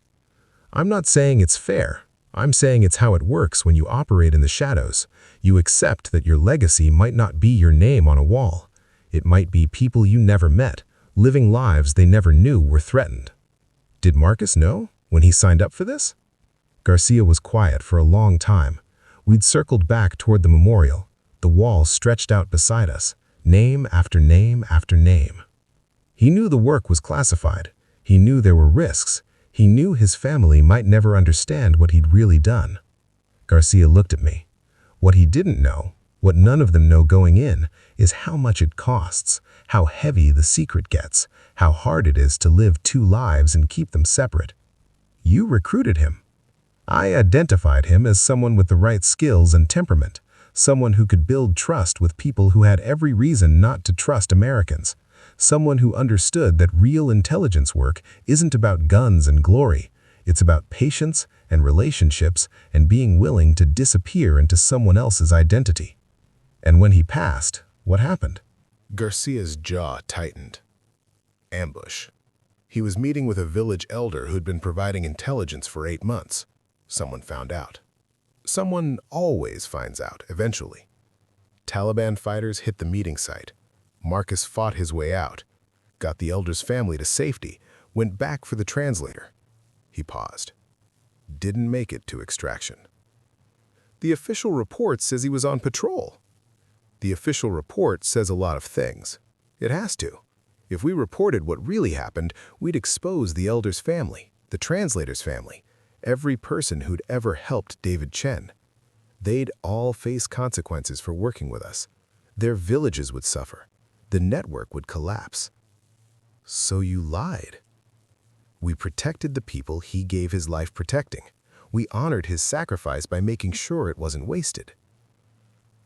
I'm not saying it's fair. I'm saying it's how it works when you operate in the shadows. You accept that your legacy might not be your name on a wall. It might be people you never met, living lives they never knew were threatened. Did Marcus know when he signed up for this? Garcia was quiet for a long time. We'd circled back toward the memorial. The wall stretched out beside us, name after name after name. He knew the work was classified. He knew there were risks. He knew his family might never understand what he'd really done. Garcia looked at me. What he didn't know, what none of them know going in, is how much it costs, how heavy the secret gets, how hard it is to live two lives and keep them separate. You recruited him. I identified him as someone with the right skills and temperament, someone who could build trust with people who had every reason not to trust Americans, someone who understood that real intelligence work isn't about guns and glory. It's about patience and relationships and being willing to disappear into someone else's identity. And when he passed, what happened? Garcia's jaw tightened. Ambush. He was meeting with a village elder who'd been providing intelligence for 8 months. Someone found out. Someone always finds out, eventually. Taliban fighters hit the meeting site. Marcus fought his way out, got the elder's family to safety, went back for the translator. He paused. Didn't make it to extraction. The official report says he was on patrol. The official report says a lot of things. It has to. If we reported what really happened, we'd expose the elder's family, the translator's family, every person who'd ever helped David Chen. They'd all face consequences for working with us. Their villages would suffer. The network would collapse. So you lied. We protected the people he gave his life protecting. We honored his sacrifice by making sure it wasn't wasted.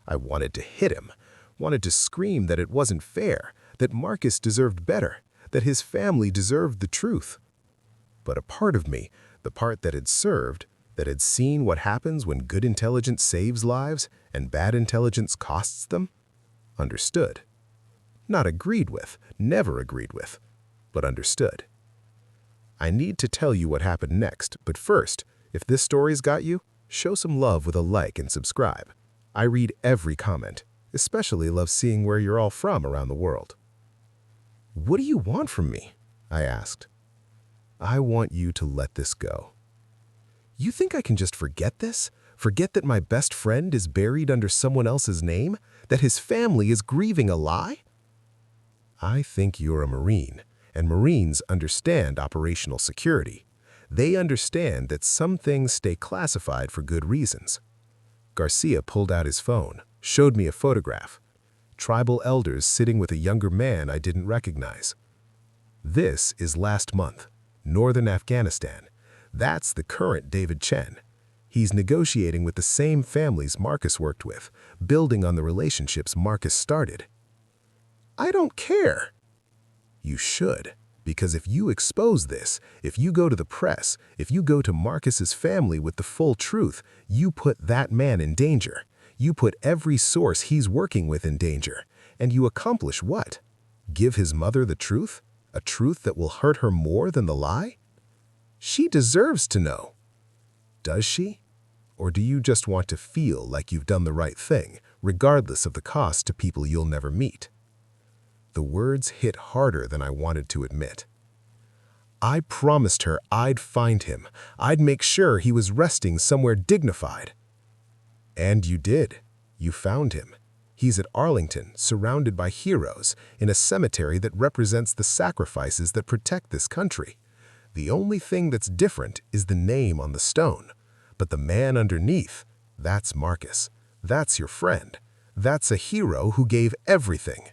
I wanted to hit him, wanted to scream that it wasn't fair, that Marcus deserved better, that his family deserved the truth. But a part of me, the part that had served, that had seen what happens when good intelligence saves lives and bad intelligence costs them, understood. Not agreed with, never agreed with, but understood. I need to tell you what happened next, but first, if this story's got you, show some love with a like and subscribe. I read every comment, especially love seeing where you're all from around the world. What do you want from me? I asked. I want you to let this go. You think I can just forget this? Forget that my best friend is buried under someone else's name? That his family is grieving a lie? I think you're a Marine, and Marines understand operational security. They understand that some things stay classified for good reasons. Garcia pulled out his phone, showed me a photograph. Tribal elders sitting with a younger man I didn't recognize. This is last month, northern Afghanistan. That's the current David Chen. He's negotiating with the same families Marcus worked with, building on the relationships Marcus started. I don't care. You should, because if you expose this, if you go to the press, if you go to Marcus's family with the full truth, you put that man in danger. You put every source he's working with in danger. And you accomplish what? Give his mother the truth? A truth that will hurt her more than the lie? She deserves to know. Does she? Or do you just want to feel like you've done the right thing, regardless of the cost to people you'll never meet? The words hit harder than I wanted to admit. I promised her I'd find him. I'd make sure he was resting somewhere dignified. And you did. You found him. He's at Arlington, surrounded by heroes, in a cemetery that represents the sacrifices that protect this country. The only thing that's different is the name on the stone. But the man underneath, that's Marcus. That's your friend. That's a hero who gave everything.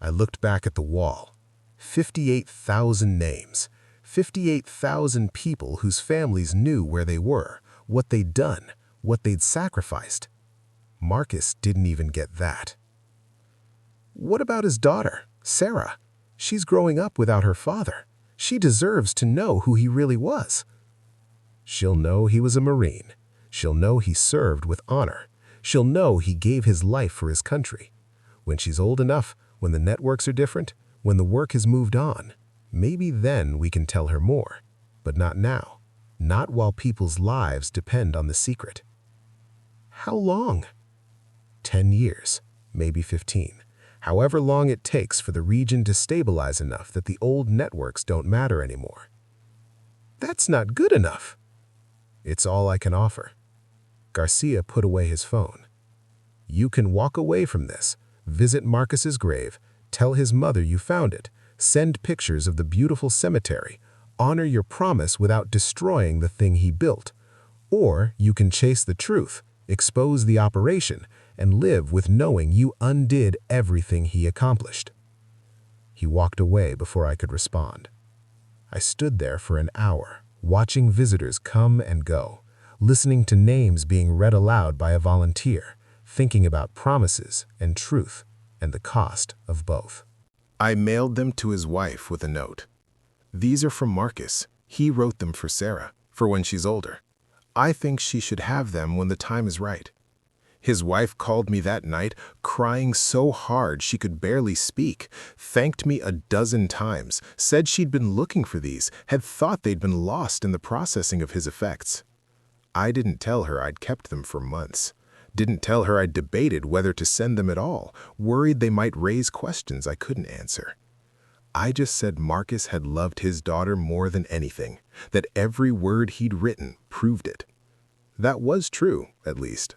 I looked back at the wall. 58,000 names. 58,000 people whose families knew where they were, what they'd done, what they'd sacrificed. Marcus didn't even get that. What about his daughter, Sarah? She's growing up without her father. She deserves to know who he really was. She'll know he was a Marine. She'll know he served with honor. She'll know he gave his life for his country. When she's old enough, when the networks are different, when the work has moved on, maybe then we can tell her more. But not now. Not while people's lives depend on the secret. How long? 10 years, maybe 15. However long it takes for the region to stabilize enough that the old networks don't matter anymore. That's not good enough. It's all I can offer. Garcia put away his phone. You can walk away from this, visit Marcus's grave, tell his mother you found it, send pictures of the beautiful cemetery, honor your promise without destroying the thing he built. Or you can chase the truth, expose the operation, and live with knowing you undid everything he accomplished. He walked away before I could respond. I stood there for an hour, watching visitors come and go, listening to names being read aloud by a volunteer, thinking about promises and truth and the cost of both. I mailed them to his wife with a note. These are from Marcus. He wrote them for Sarah, for when she's older. I think she should have them when the time is right. His wife called me that night, crying so hard she could barely speak, thanked me a dozen times, said she'd been looking for these, had thought they'd been lost in the processing of his effects. I didn't tell her I'd kept them for months. Didn't tell her I'd debated whether to send them at all, worried they might raise questions I couldn't answer. I just said Marcus had loved his daughter more than anything, that every word he'd written proved it. That was true, at least.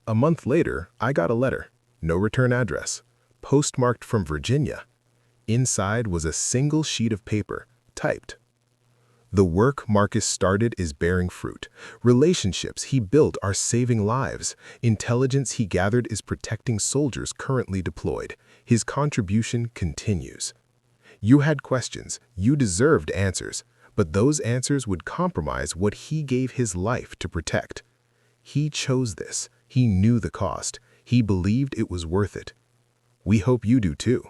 A month later, I got a letter, no return address, postmarked from Virginia. Inside was a single sheet of paper, typed. The work Marcus started is bearing fruit. Relationships he built are saving lives. Intelligence he gathered is protecting soldiers currently deployed. His contribution continues. You had questions, you deserved answers, but those answers would compromise what he gave his life to protect. He chose this. He knew the cost. He believed it was worth it. We hope you do too.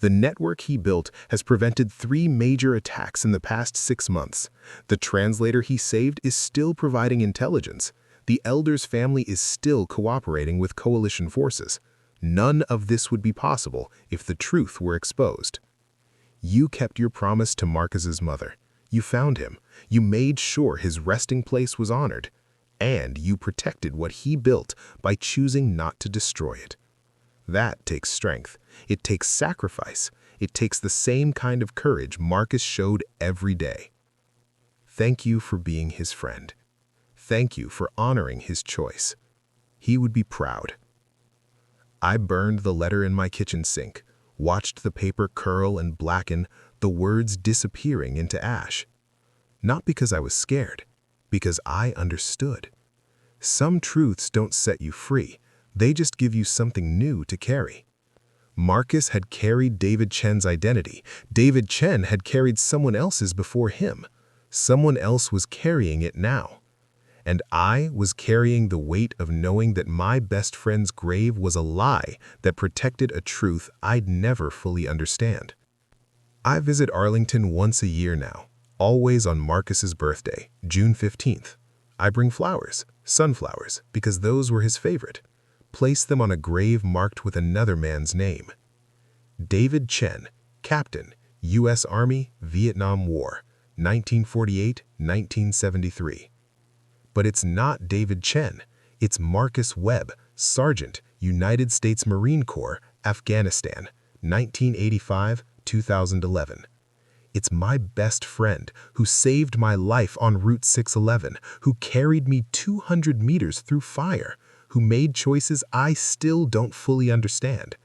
The network he built has prevented 3 major attacks in the past 6 months. The translator he saved is still providing intelligence. The elder's family is still cooperating with coalition forces. None of this would be possible if the truth were exposed. You kept your promise to Marcus's mother. You found him. You made sure his resting place was honored. And you protected what he built by choosing not to destroy it. That takes strength. It takes sacrifice. It takes the same kind of courage Marcus showed every day. Thank you for being his friend. Thank you for honoring his choice. He would be proud. I burned the letter in my kitchen sink, watched the paper curl and blacken, the words disappearing into ash. Not because I was scared, because I understood. Some truths don't set you free. They just give you something new to carry. Marcus had carried David Chen's identity. David Chen had carried someone else's before him. Someone else was carrying it now. And I was carrying the weight of knowing that my best friend's grave was a lie that protected a truth I'd never fully understand. I visit Arlington once a year now, always on Marcus's birthday, June 15th. I bring flowers, sunflowers, because those were his favorite. Place them on a grave marked with another man's name. David Chen, Captain, U.S. Army, Vietnam War, 1948-1973. But it's not David Chen. It's Marcus Webb, Sergeant, United States Marine Corps, Afghanistan, 1985-2011. It's my best friend who saved my life on Route 611, who carried me 200 meters through fire, who made choices I still don't fully understand.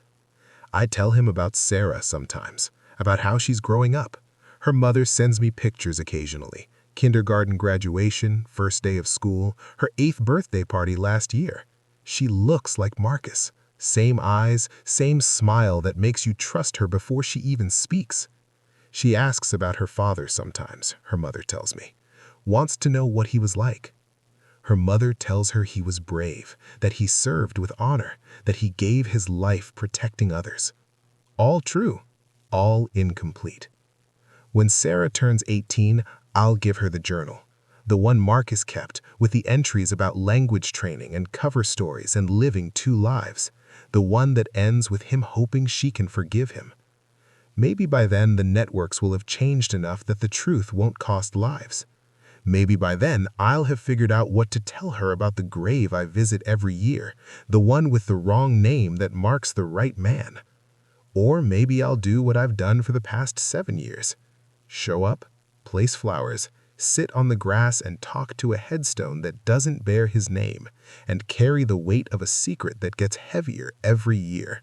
I tell him about Sarah sometimes, about how she's growing up. Her mother sends me pictures occasionally. Kindergarten graduation, first day of school, her 8th birthday party last year. She looks like Marcus. Same eyes, same smile that makes you trust her before she even speaks. She asks about her father sometimes, her mother tells me. Wants to know what he was like. Her mother tells her he was brave, that he served with honor, that he gave his life protecting others. All true, all incomplete. When Sarah turns 18, I'll give her the journal, the one Marcus kept with the entries about language training and cover stories and living 2 lives, the one that ends with him hoping she can forgive him. Maybe by then the networks will have changed enough that the truth won't cost lives. Maybe by then I'll have figured out what to tell her about the grave I visit every year, the one with the wrong name that marks the right man. Or maybe I'll do what I've done for the past 7 years. Show up, place flowers, sit on the grass and talk to a headstone that doesn't bear his name, and carry the weight of a secret that gets heavier every year.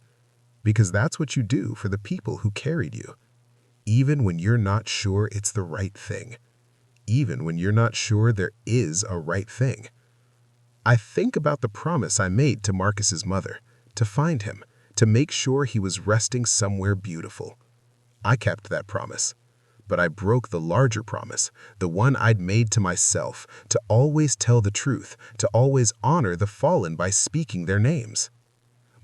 Because that's what you do for the people who carried you. Even when you're not sure it's the right thing. Even when you're not sure there is a right thing. I think about the promise I made to Marcus's mother, to find him, to make sure he was resting somewhere beautiful. I kept that promise, but I broke the larger promise, the one I'd made to myself, to always tell the truth, to always honor the fallen by speaking their names.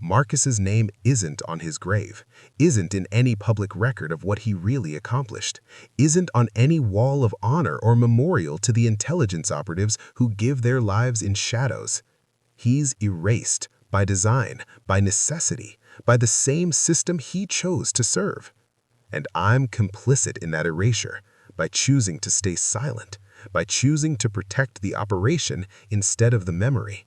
Marcus's name isn't on his grave, isn't in any public record of what he really accomplished, isn't on any wall of honor or memorial to the intelligence operatives who give their lives in shadows. He's erased by design, by necessity, by the same system he chose to serve. And I'm complicit in that erasure by choosing to stay silent, by choosing to protect the operation instead of the memory.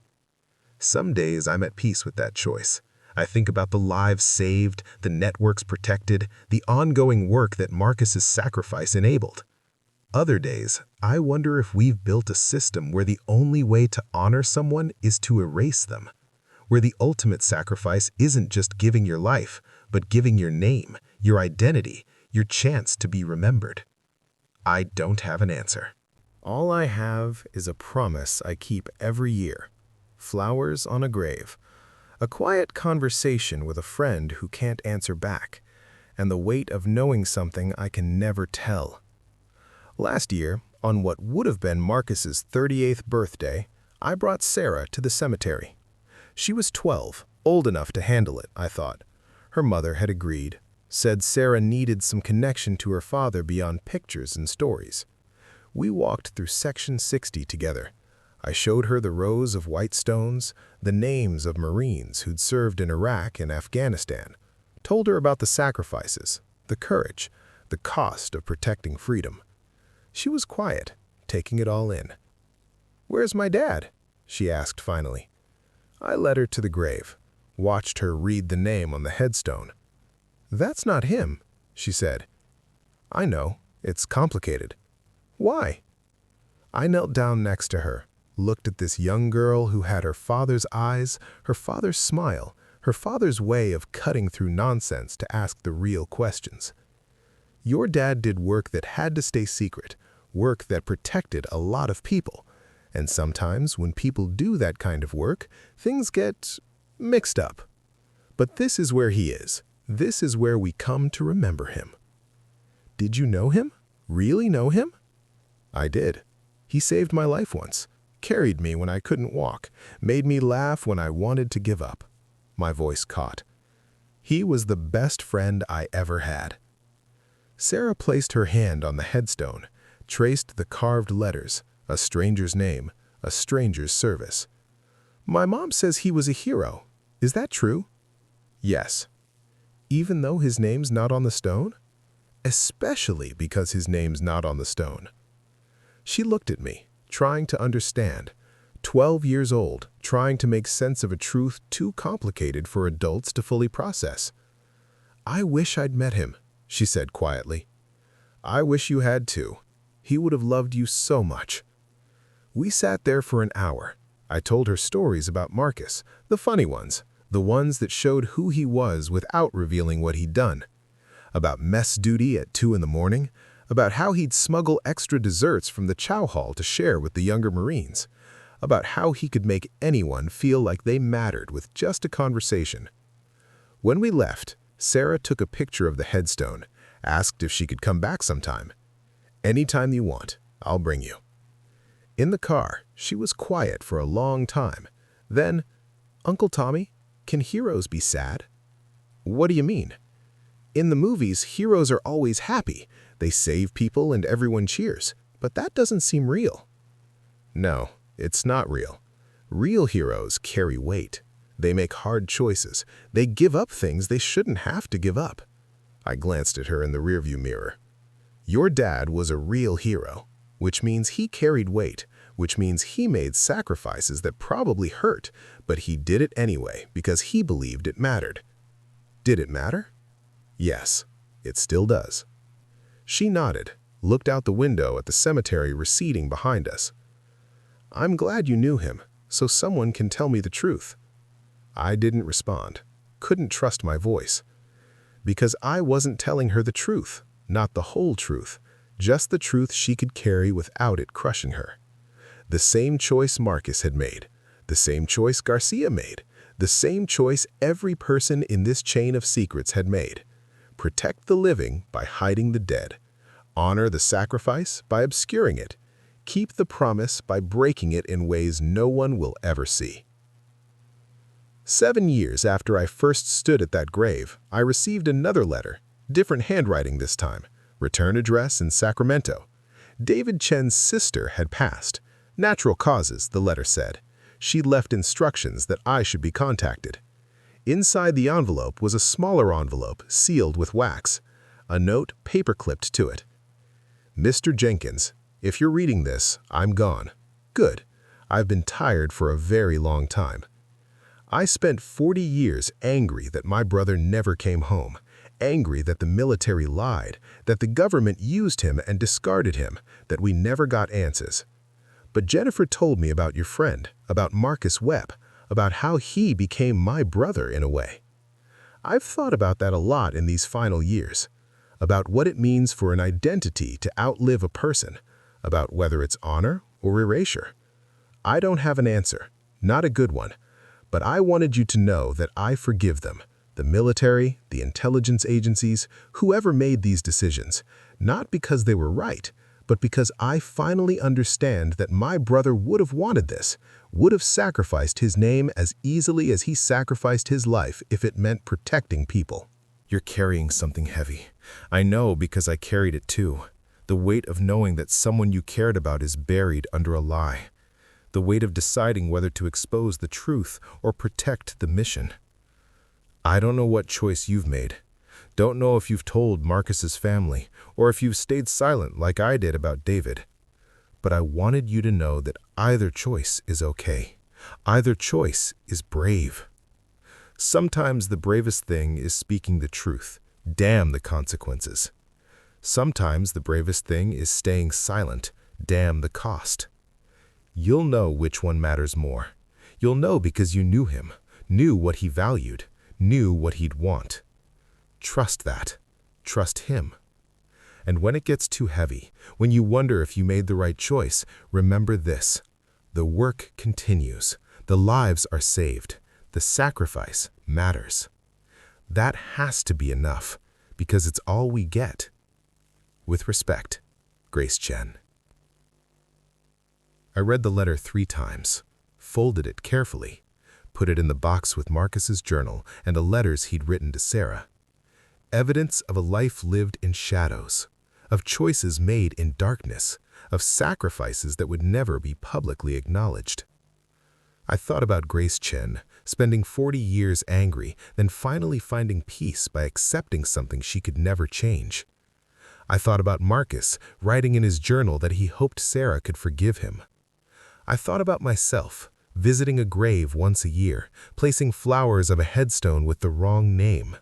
Some days I'm at peace with that choice. I think about the lives saved, the networks protected, the ongoing work that Marcus's sacrifice enabled. Other days, I wonder if we've built a system where the only way to honor someone is to erase them, where the ultimate sacrifice isn't just giving your life, but giving your name, your identity, your chance to be remembered? I don't have an answer. All I have is a promise I keep every year. Flowers on a grave. A quiet conversation with a friend who can't answer back, and the weight of knowing something I can never tell. Last year, on what would have been Marcus's 38th birthday, I brought Sarah to the cemetery. She was 12, old enough to handle it, I thought. Her mother had agreed, said Sarah needed some connection to her father beyond pictures and stories. We walked through Section 60 together. I showed her the rows of white stones, the names of Marines who'd served in Iraq and Afghanistan, told her about the sacrifices, the courage, the cost of protecting freedom. She was quiet, taking it all in. "Where's my dad?" she asked finally. I led her to the grave, watched her read the name on the headstone. "That's not him," she said. "I know, it's complicated." "Why?" I knelt down next to her, looked at this young girl who had her father's eyes, her father's smile, her father's way of cutting through nonsense to ask the real questions. "Your dad did work that had to stay secret, work that protected a lot of people. And sometimes when people do that kind of work, things get mixed up. But this is where he is. This is where we come to remember him." "Did you know him? Really know him?" "I did. He saved my life once, carried me when I couldn't walk, made me laugh when I wanted to give up." My voice caught. "He was the best friend I ever had." Sarah placed her hand on the headstone, traced the carved letters, a stranger's name, a stranger's service. "My mom says he was a hero. Is that true?" "Yes." "Even though his name's not on the stone?" "Especially because his name's not on the stone." She looked at me, trying to understand. 12 years old, trying to make sense of a truth too complicated for adults to fully process. "I wish I'd met him," she said quietly. "I wish you had too. He would have loved you so much." We sat there for an hour. I told her stories about Marcus, the funny ones, the ones that showed who he was without revealing what he'd done. About mess duty at 2 in the morning, about how he'd smuggle extra desserts from the chow hall to share with the younger Marines, about how he could make anyone feel like they mattered with just a conversation. When we left, Sarah took a picture of the headstone, asked if she could come back sometime. "Anytime you want, I'll bring you." In the car, she was quiet for a long time. Then, "Uncle Tommy, can heroes be sad?" "What do you mean?" "In the movies, heroes are always happy. They save people and everyone cheers. But that doesn't seem real." "No, it's not real. Real heroes carry weight. They make hard choices. They give up things they shouldn't have to give up." I glanced at her in the rearview mirror. "Your dad was a real hero, which means he carried weight, which means he made sacrifices that probably hurt, but he did it anyway because he believed it mattered." "Did it matter?" "Yes, it still does." She nodded, looked out the window at the cemetery receding behind us. "I'm glad you knew him, so someone can tell me the truth." I didn't respond, couldn't trust my voice. Because I wasn't telling her the truth, not the whole truth, just the truth she could carry without it crushing her. The same choice Marcus had made, the same choice Garcia made, the same choice every person in this chain of secrets had made. Protect the living by hiding the dead. Honor the sacrifice by obscuring it. Keep the promise by breaking it in ways no one will ever see. 7 years after I first stood at that grave, I received another letter, different handwriting this time, return address in Sacramento. David Chen's sister had passed. Natural causes, the letter said. She left instructions that I should be contacted. Inside the envelope was a smaller envelope sealed with wax, a note paper-clipped to it. "Mr. Jenkins, if you're reading this, I'm gone. Good. I've been tired for a very long time. I spent 40 years angry that my brother never came home, angry that the military lied, that the government used him and discarded him, that we never got answers. But Jennifer told me about your friend, about Marcus Webb. about how he became my brother in a way. I've thought about that a lot in these final years, about what it means for an identity to outlive a person, about whether it's honor or erasure. I don't have an answer, not a good one, but I wanted you to know that I forgive them, the military, the intelligence agencies, whoever made these decisions, not because they were right, but because I finally understand that my brother would have wanted this, would have sacrificed his name as easily as he sacrificed his life if it meant protecting people. You're carrying something heavy. I know because I carried it too. The weight of knowing that someone you cared about is buried under a lie. The weight of deciding whether to expose the truth or protect the mission. I don't know what choice you've made. Don't know if you've told Marcus's family or if you've stayed silent like I did about David. But I wanted you to know that either choice is okay. Either choice is brave. Sometimes the bravest thing is speaking the truth. Damn the consequences. Sometimes the bravest thing is staying silent. Damn the cost. You'll know which one matters more. You'll know because you knew him, knew what he valued, knew what he'd want. Trust that. Trust him. And when it gets too heavy, when you wonder if you made the right choice, remember this. The work continues. The lives are saved. The sacrifice matters. That has to be enough, because it's all we get. With respect, Grace Chen. I read the letter 3 times, folded it carefully, put it in the box with Marcus's journal and the letters he'd written to Sarah. Evidence of a life lived in shadows, of choices made in darkness, of sacrifices that would never be publicly acknowledged. I thought about Grace Chen, spending 40 years angry, then finally finding peace by accepting something she could never change. I thought about Marcus, writing in his journal that he hoped Sarah could forgive him. I thought about myself, visiting a grave once a year, placing flowers of a headstone with the wrong name.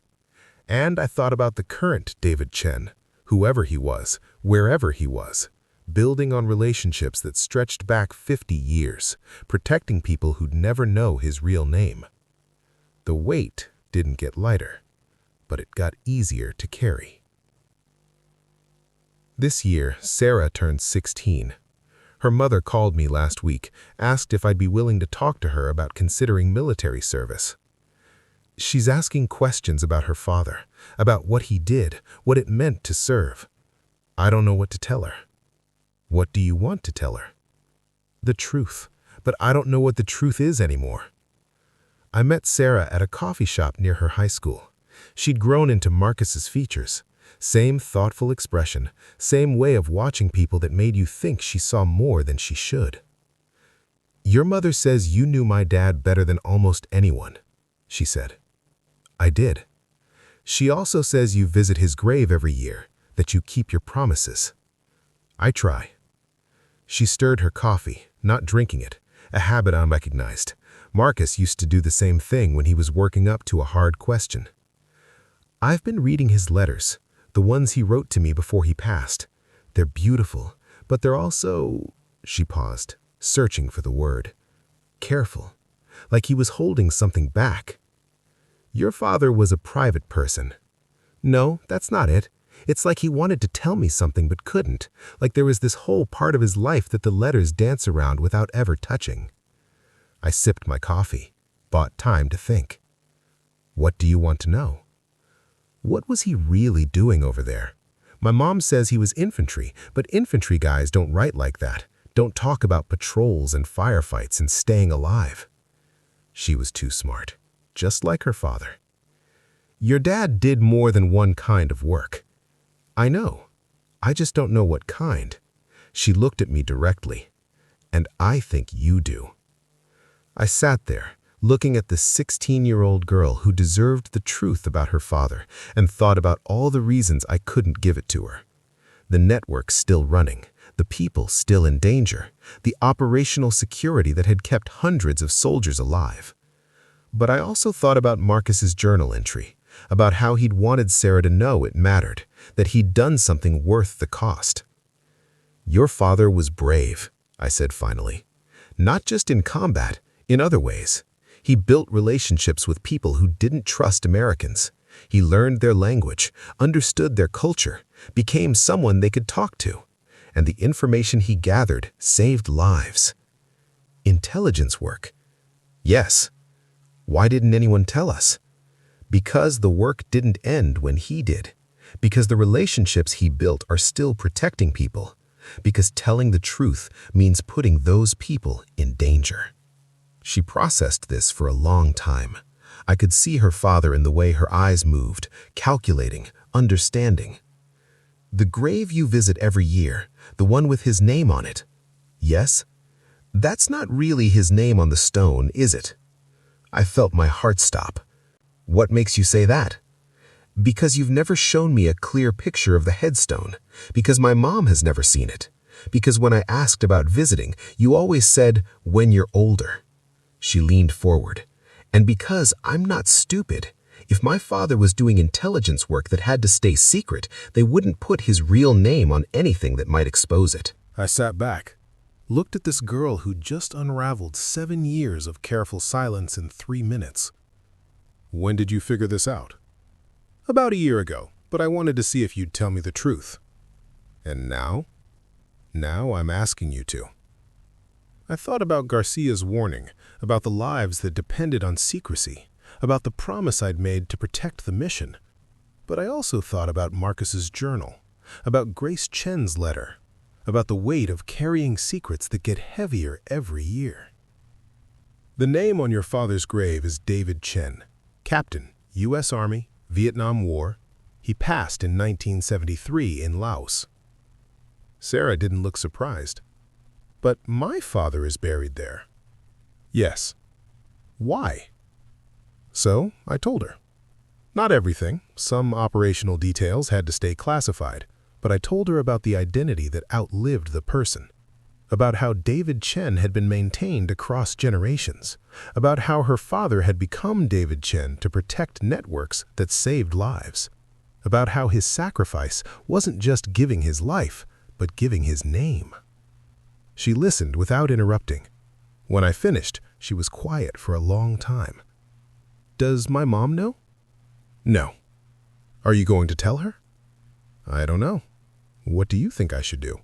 And I thought about the current David Chen, whoever he was, wherever he was, building on relationships that stretched back 50 years, protecting people who'd never know his real name. The weight didn't get lighter, but it got easier to carry. This year, Sarah turned 16. Her mother called me last week, asked if I'd be willing to talk to her about considering military service. She's asking questions about her father, about what he did, what it meant to serve. I don't know what to tell her. What do you want to tell her? The truth, but I don't know what the truth is anymore. I met Sarah at a coffee shop near her high school. She'd grown into Marcus's features. Same thoughtful expression, same way of watching people that made you think she saw more than she should. Your mother says you knew my dad better than almost anyone, she said. I did. She also says you visit his grave every year, that you keep your promises. I try. She stirred her coffee, not drinking it, a habit I recognized. Marcus used to do the same thing when he was working up to a hard question. I've been reading his letters, the ones he wrote to me before he passed. They're beautiful, but they're also, she paused, searching for the word, careful, like he was holding something back. Your father was a private person. No, that's not it. It's like he wanted to tell me something but couldn't, like there was this whole part of his life that the letters dance around without ever touching. I sipped my coffee, bought time to think. What do you want to know? What was he really doing over there? My mom says he was infantry, but infantry guys don't write like that, don't talk about patrols and firefights and staying alive. She was too smart, just like her father. Your dad did more than one kind of work. I know. I just don't know what kind. She looked at me directly. And I think you do. I sat there, looking at the 16-year-old girl who deserved the truth about her father, and thought about all the reasons I couldn't give it to her. The network still running, the people still in danger, the operational security that had kept hundreds of soldiers alive. But I also thought about Marcus's journal entry, about how he'd wanted Sarah to know it mattered, that he'd done something worth the cost. Your father was brave, I said finally. Not just in combat, in other ways. He built relationships with people who didn't trust Americans. He learned their language, understood their culture, became someone they could talk to. And the information he gathered saved lives. Intelligence work. Yes. Why didn't anyone tell us? Because the work didn't end when he did. Because the relationships he built are still protecting people. Because telling the truth means putting those people in danger. She processed this for a long time. I could see her father in the way her eyes moved, calculating, understanding. The grave you visit every year, the one with his name on it. Yes? That's not really his name on the stone, is it? I felt my heart stop. What makes you say that? Because you've never shown me a clear picture of the headstone. Because my mom has never seen it. Because when I asked about visiting, you always said, when you're older. She leaned forward. And because I'm not stupid, if my father was doing intelligence work that had to stay secret, they wouldn't put his real name on anything that might expose it. I sat back, looked at this girl who just unraveled 7 years of careful silence in 3 minutes. When did you figure this out? About a year ago, but I wanted to see if you'd tell me the truth. And now? Now I'm asking you to. I thought about Garcia's warning, about the lives that depended on secrecy, about the promise I'd made to protect the mission. But I also thought about Marcus's journal, about Grace Chen's letter, about the weight of carrying secrets that get heavier every year. The name on your father's grave is David Chen, Captain, U.S. Army, Vietnam War. He passed in 1973 in Laos. Sarah didn't look surprised. But my father is buried there. Yes. Why? So I told her. Not everything. Some operational details had to stay classified. But I told her about the identity that outlived the person. About how David Chen had been maintained across generations. About how her father had become David Chen to protect networks that saved lives. About how his sacrifice wasn't just giving his life, but giving his name. She listened without interrupting. When I finished, she was quiet for a long time. Does my mom know? No. Are you going to tell her? I don't know. What do you think I should do?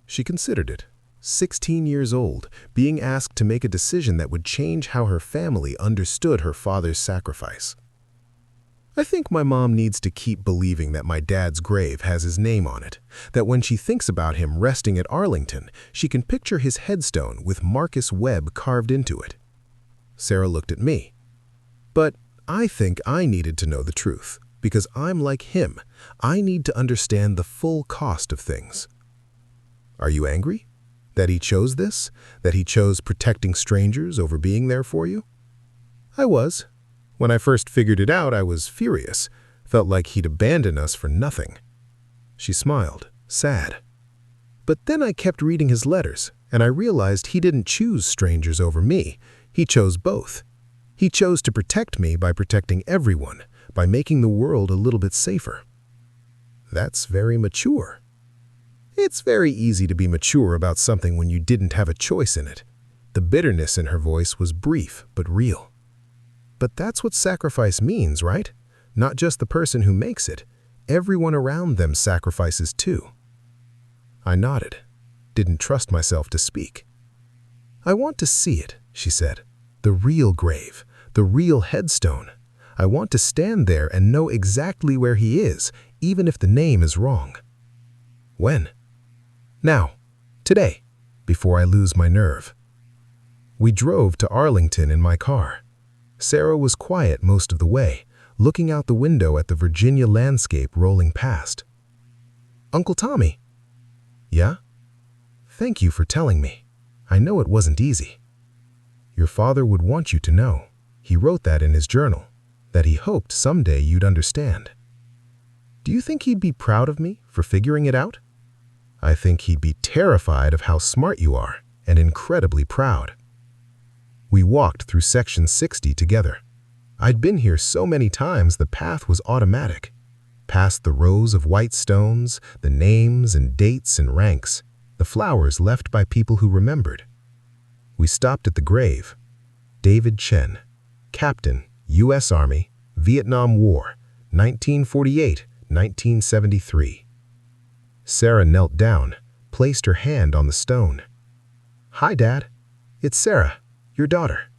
She considered it. 16 years old, being asked to make a decision that would change how her family understood her father's sacrifice. I think my mom needs to keep believing that my dad's grave has his name on it, that when she thinks about him resting at Arlington, she can picture his headstone with Marcus Webb carved into it. Sarah looked at me. But I think I needed to know the truth, because I'm like him. I need to understand the full cost of things. Are you angry? That he chose this? That he chose protecting strangers over being there for you? I was. When I first figured it out, I was furious. Felt like he'd abandoned us for nothing. She smiled, sad. But then I kept reading his letters, and I realized he didn't choose strangers over me. He chose both. He chose to protect me by protecting everyone, by making the world a little bit safer. That's very mature. It's very easy to be mature about something when you didn't have a choice in it. The bitterness in her voice was brief but real. But that's what sacrifice means, right? Not just the person who makes it. Everyone around them sacrifices too. I nodded, didn't trust myself to speak. I want to see it, she said. The real grave, the real headstone. I want to stand there and know exactly where he is, even if the name is wrong. When? Now. Today. Before I lose my nerve. We drove to Arlington in my car. Sarah was quiet most of the way, looking out the window at the Virginia landscape rolling past. Uncle Tommy. Yeah? Thank you for telling me. I know it wasn't easy. Your father would want you to know. He wrote that in his journal, that he hoped someday you'd understand. Do you think he'd be proud of me for figuring it out? I think he'd be terrified of how smart you are and incredibly proud. We walked through Section 60 together. I'd been here so many times the path was automatic. Past the rows of white stones, the names and dates and ranks, the flowers left by people who remembered. We stopped at the grave. David Chen, Captain, U.S. Army, Vietnam War, 1948-1973. Sarah knelt down, placed her hand on the stone. "Hi, Dad. It's Sarah, your daughter.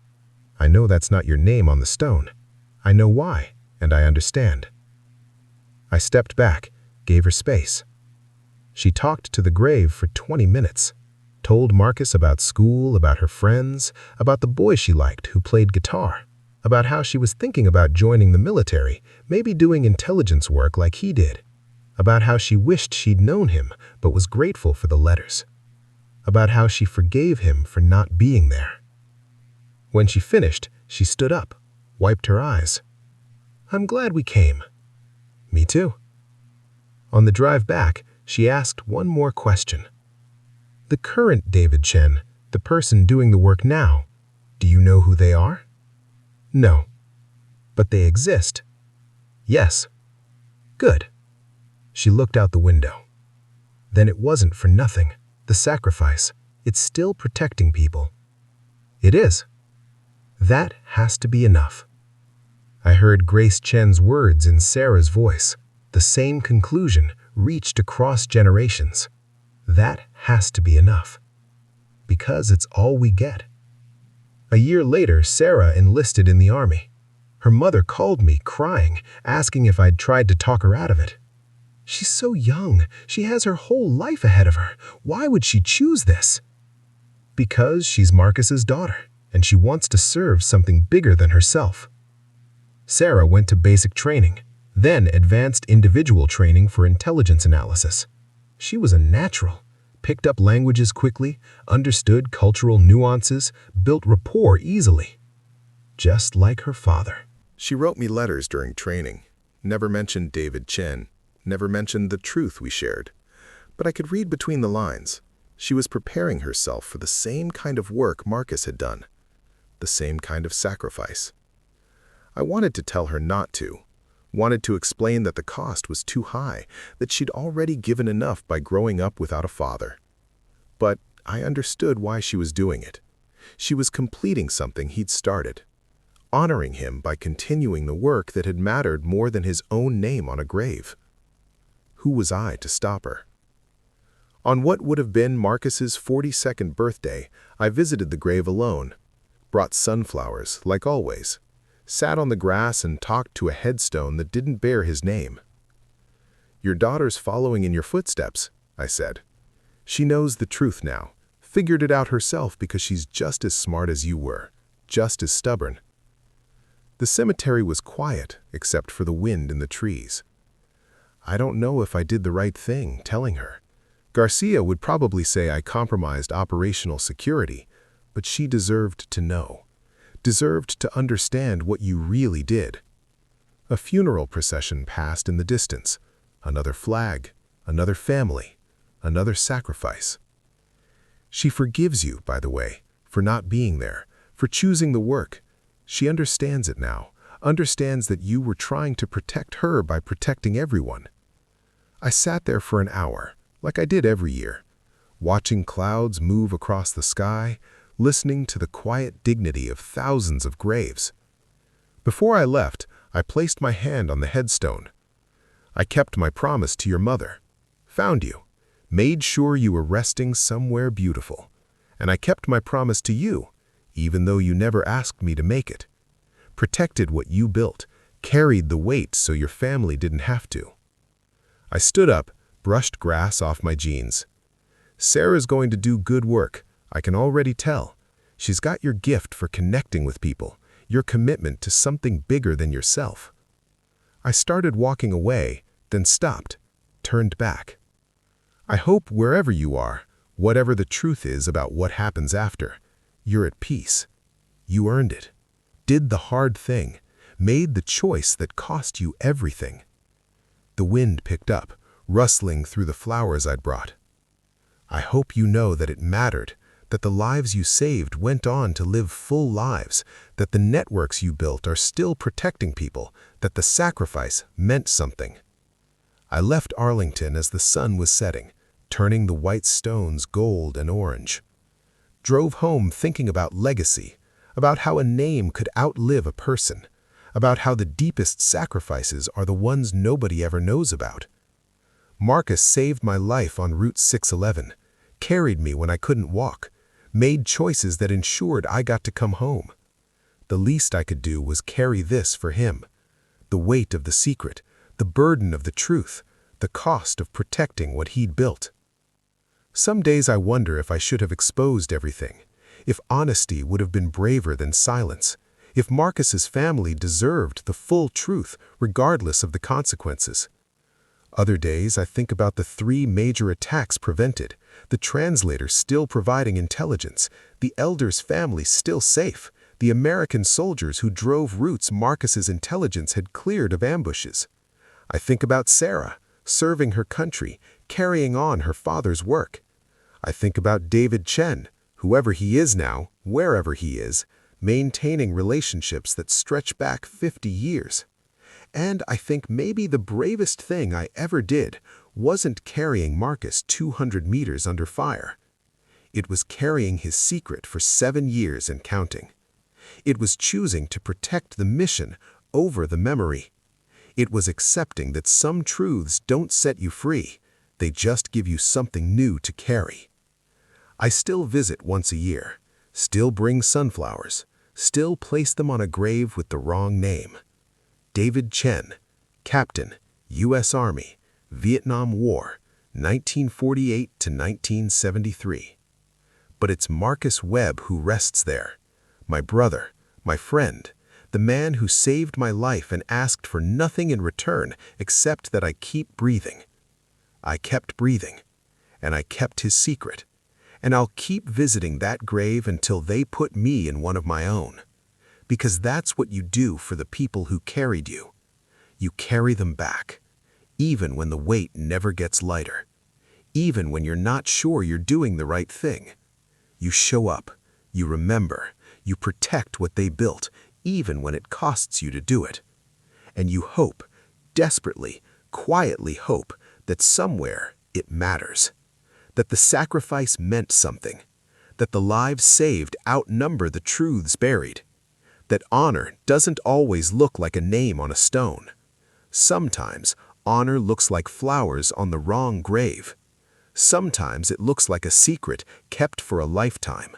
I know that's not your name on the stone. I know why, and I understand." I stepped back, gave her space. She talked to the grave for 20 minutes, told Marcus about school, about her friends, about the boy she liked who played guitar, about how she was thinking about joining the military, maybe doing intelligence work like he did, about how she wished she'd known him but was grateful for the letters, about how she forgave him for not being there. When she finished, she stood up, wiped her eyes. "I'm glad we came." "Me too." On the drive back, she asked one more question. "The current David Chen, the person doing the work now, do you know who they are?" "No." "But they exist?" "Yes." "Good." She looked out the window. "Then it wasn't for nothing. The sacrifice, it's still protecting people." "It is." "That has to be enough." I heard Grace Chen's words in Sarah's voice. The same conclusion reached across generations. That has to be enough. Because it's all we get. A year later, Sarah enlisted in the Army. Her mother called me, crying, asking if I'd tried to talk her out of it. "She's so young. She has her whole life ahead of her. Why would she choose this?" "Because she's Marcus's daughter, and she wants to serve something bigger than herself." Sarah went to basic training, then advanced individual training for intelligence analysis. She was a natural, picked up languages quickly, understood cultural nuances, built rapport easily. Just like her father. She wrote me letters during training, never mentioned David Chen, never mentioned the truth we shared. But I could read between the lines. She was preparing herself for the same kind of work Marcus had done, the same kind of sacrifice. I wanted to tell her not to, wanted to explain that the cost was too high, that she'd already given enough by growing up without a father. But I understood why she was doing it. She was completing something he'd started, honoring him by continuing the work that had mattered more than his own name on a grave. Who was I to stop her? On what would have been Marcus's 42nd birthday, I visited the grave alone, brought sunflowers, like always, sat on the grass and talked to a headstone that didn't bear his name. "Your daughter's following in your footsteps," I said. "She knows the truth now, figured it out herself because she's just as smart as you were, just as stubborn." The cemetery was quiet, except for the wind in the trees. I don't know if I did the right thing telling her. Garcia would probably say I compromised operational security, but she deserved to know. Deserved to understand what you really did. A funeral procession passed in the distance. Another flag, another family, another sacrifice. She forgives you, by the way, for not being there, for choosing the work. She understands it now, understands that you were trying to protect her by protecting everyone. I sat there for an hour, like I did every year, watching clouds move across the sky, listening to the quiet dignity of thousands of graves. Before I left, I placed my hand on the headstone. I kept my promise to your mother, found you, made sure you were resting somewhere beautiful, and I kept my promise to you, even though you never asked me to make it. Protected what you built, carried the weight so your family didn't have to. I stood up, brushed grass off my jeans. Sarah's going to do good work. I can already tell. She's got your gift for connecting with people, your commitment to something bigger than yourself. I started walking away, then stopped, turned back. I hope wherever you are, whatever the truth is about what happens after, you're at peace. You earned it, did the hard thing, made the choice that cost you everything. The wind picked up, rustling through the flowers I'd brought. I hope you know that it mattered, that the lives you saved went on to live full lives, that the networks you built are still protecting people, that the sacrifice meant something. I left Arlington as the sun was setting, turning the white stones gold and orange. Drove home thinking about legacy, about how a name could outlive a person, about how the deepest sacrifices are the ones nobody ever knows about. Marcus saved my life on Route 611, carried me when I couldn't walk, made choices that ensured I got to come home. The least I could do was carry this for him. The weight of the secret, the burden of the truth, the cost of protecting what he'd built. Some days I wonder if I should have exposed everything, if honesty would have been braver than silence, if Marcus's family deserved the full truth regardless of the consequences. Other days I think about the 3 major attacks prevented, the translator still providing intelligence, the elder's family still safe, the American soldiers who drove routes Marcus's intelligence had cleared of ambushes. I think about Sarah, serving her country, carrying on her father's work. I think about David Chen, whoever he is now, wherever he is, maintaining relationships that stretch back 50 years. And I think maybe the bravest thing I ever did wasn't carrying Marcus 200 meters under fire. It was carrying his secret for 7 years and counting. It was choosing to protect the mission over the memory. It was accepting that some truths don't set you free, they just give you something new to carry. I still visit once a year, still bring sunflowers, still place them on a grave with the wrong name. David Chen, Captain, U.S. Army, Vietnam War, 1948 to 1973. But it's Marcus Webb who rests there, my brother, my friend, the man who saved my life and asked for nothing in return except that I keep breathing. I kept breathing, and I kept his secret, and I'll keep visiting that grave until they put me in one of my own. Because that's what you do for the people who carried you. You carry them back, even when the weight never gets lighter, even when you're not sure you're doing the right thing. You show up, you remember, you protect what they built, even when it costs you to do it. And you hope, desperately, quietly hope, that somewhere it matters, that the sacrifice meant something, that the lives saved outnumber the truths buried, that honor doesn't always look like a name on a stone. Sometimes honor looks like flowers on the wrong grave. Sometimes it looks like a secret kept for a lifetime.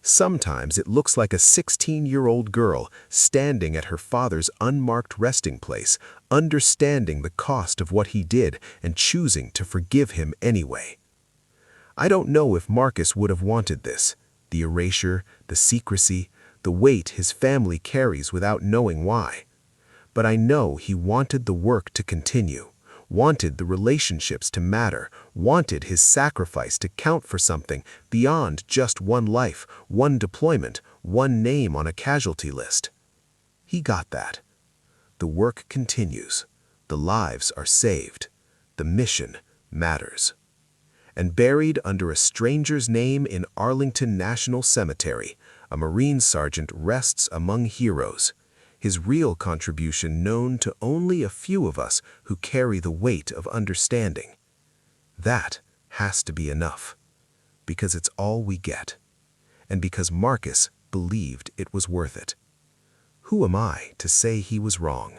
Sometimes it looks like a 16-year-old girl standing at her father's unmarked resting place, understanding the cost of what he did and choosing to forgive him anyway. I don't know if Marcus would have wanted this, the erasure, the secrecy, the weight his family carries without knowing why. But I know he wanted the work to continue, wanted the relationships to matter, wanted his sacrifice to count for something beyond just one life, one deployment, one name on a casualty list. He got that. The work continues. The lives are saved. The mission matters. And buried under a stranger's name in Arlington National Cemetery, a Marine sergeant rests among heroes, his real contribution known to only a few of us who carry the weight of understanding. That has to be enough, because it's all we get, and because Marcus believed it was worth it. Who am I to say he was wrong?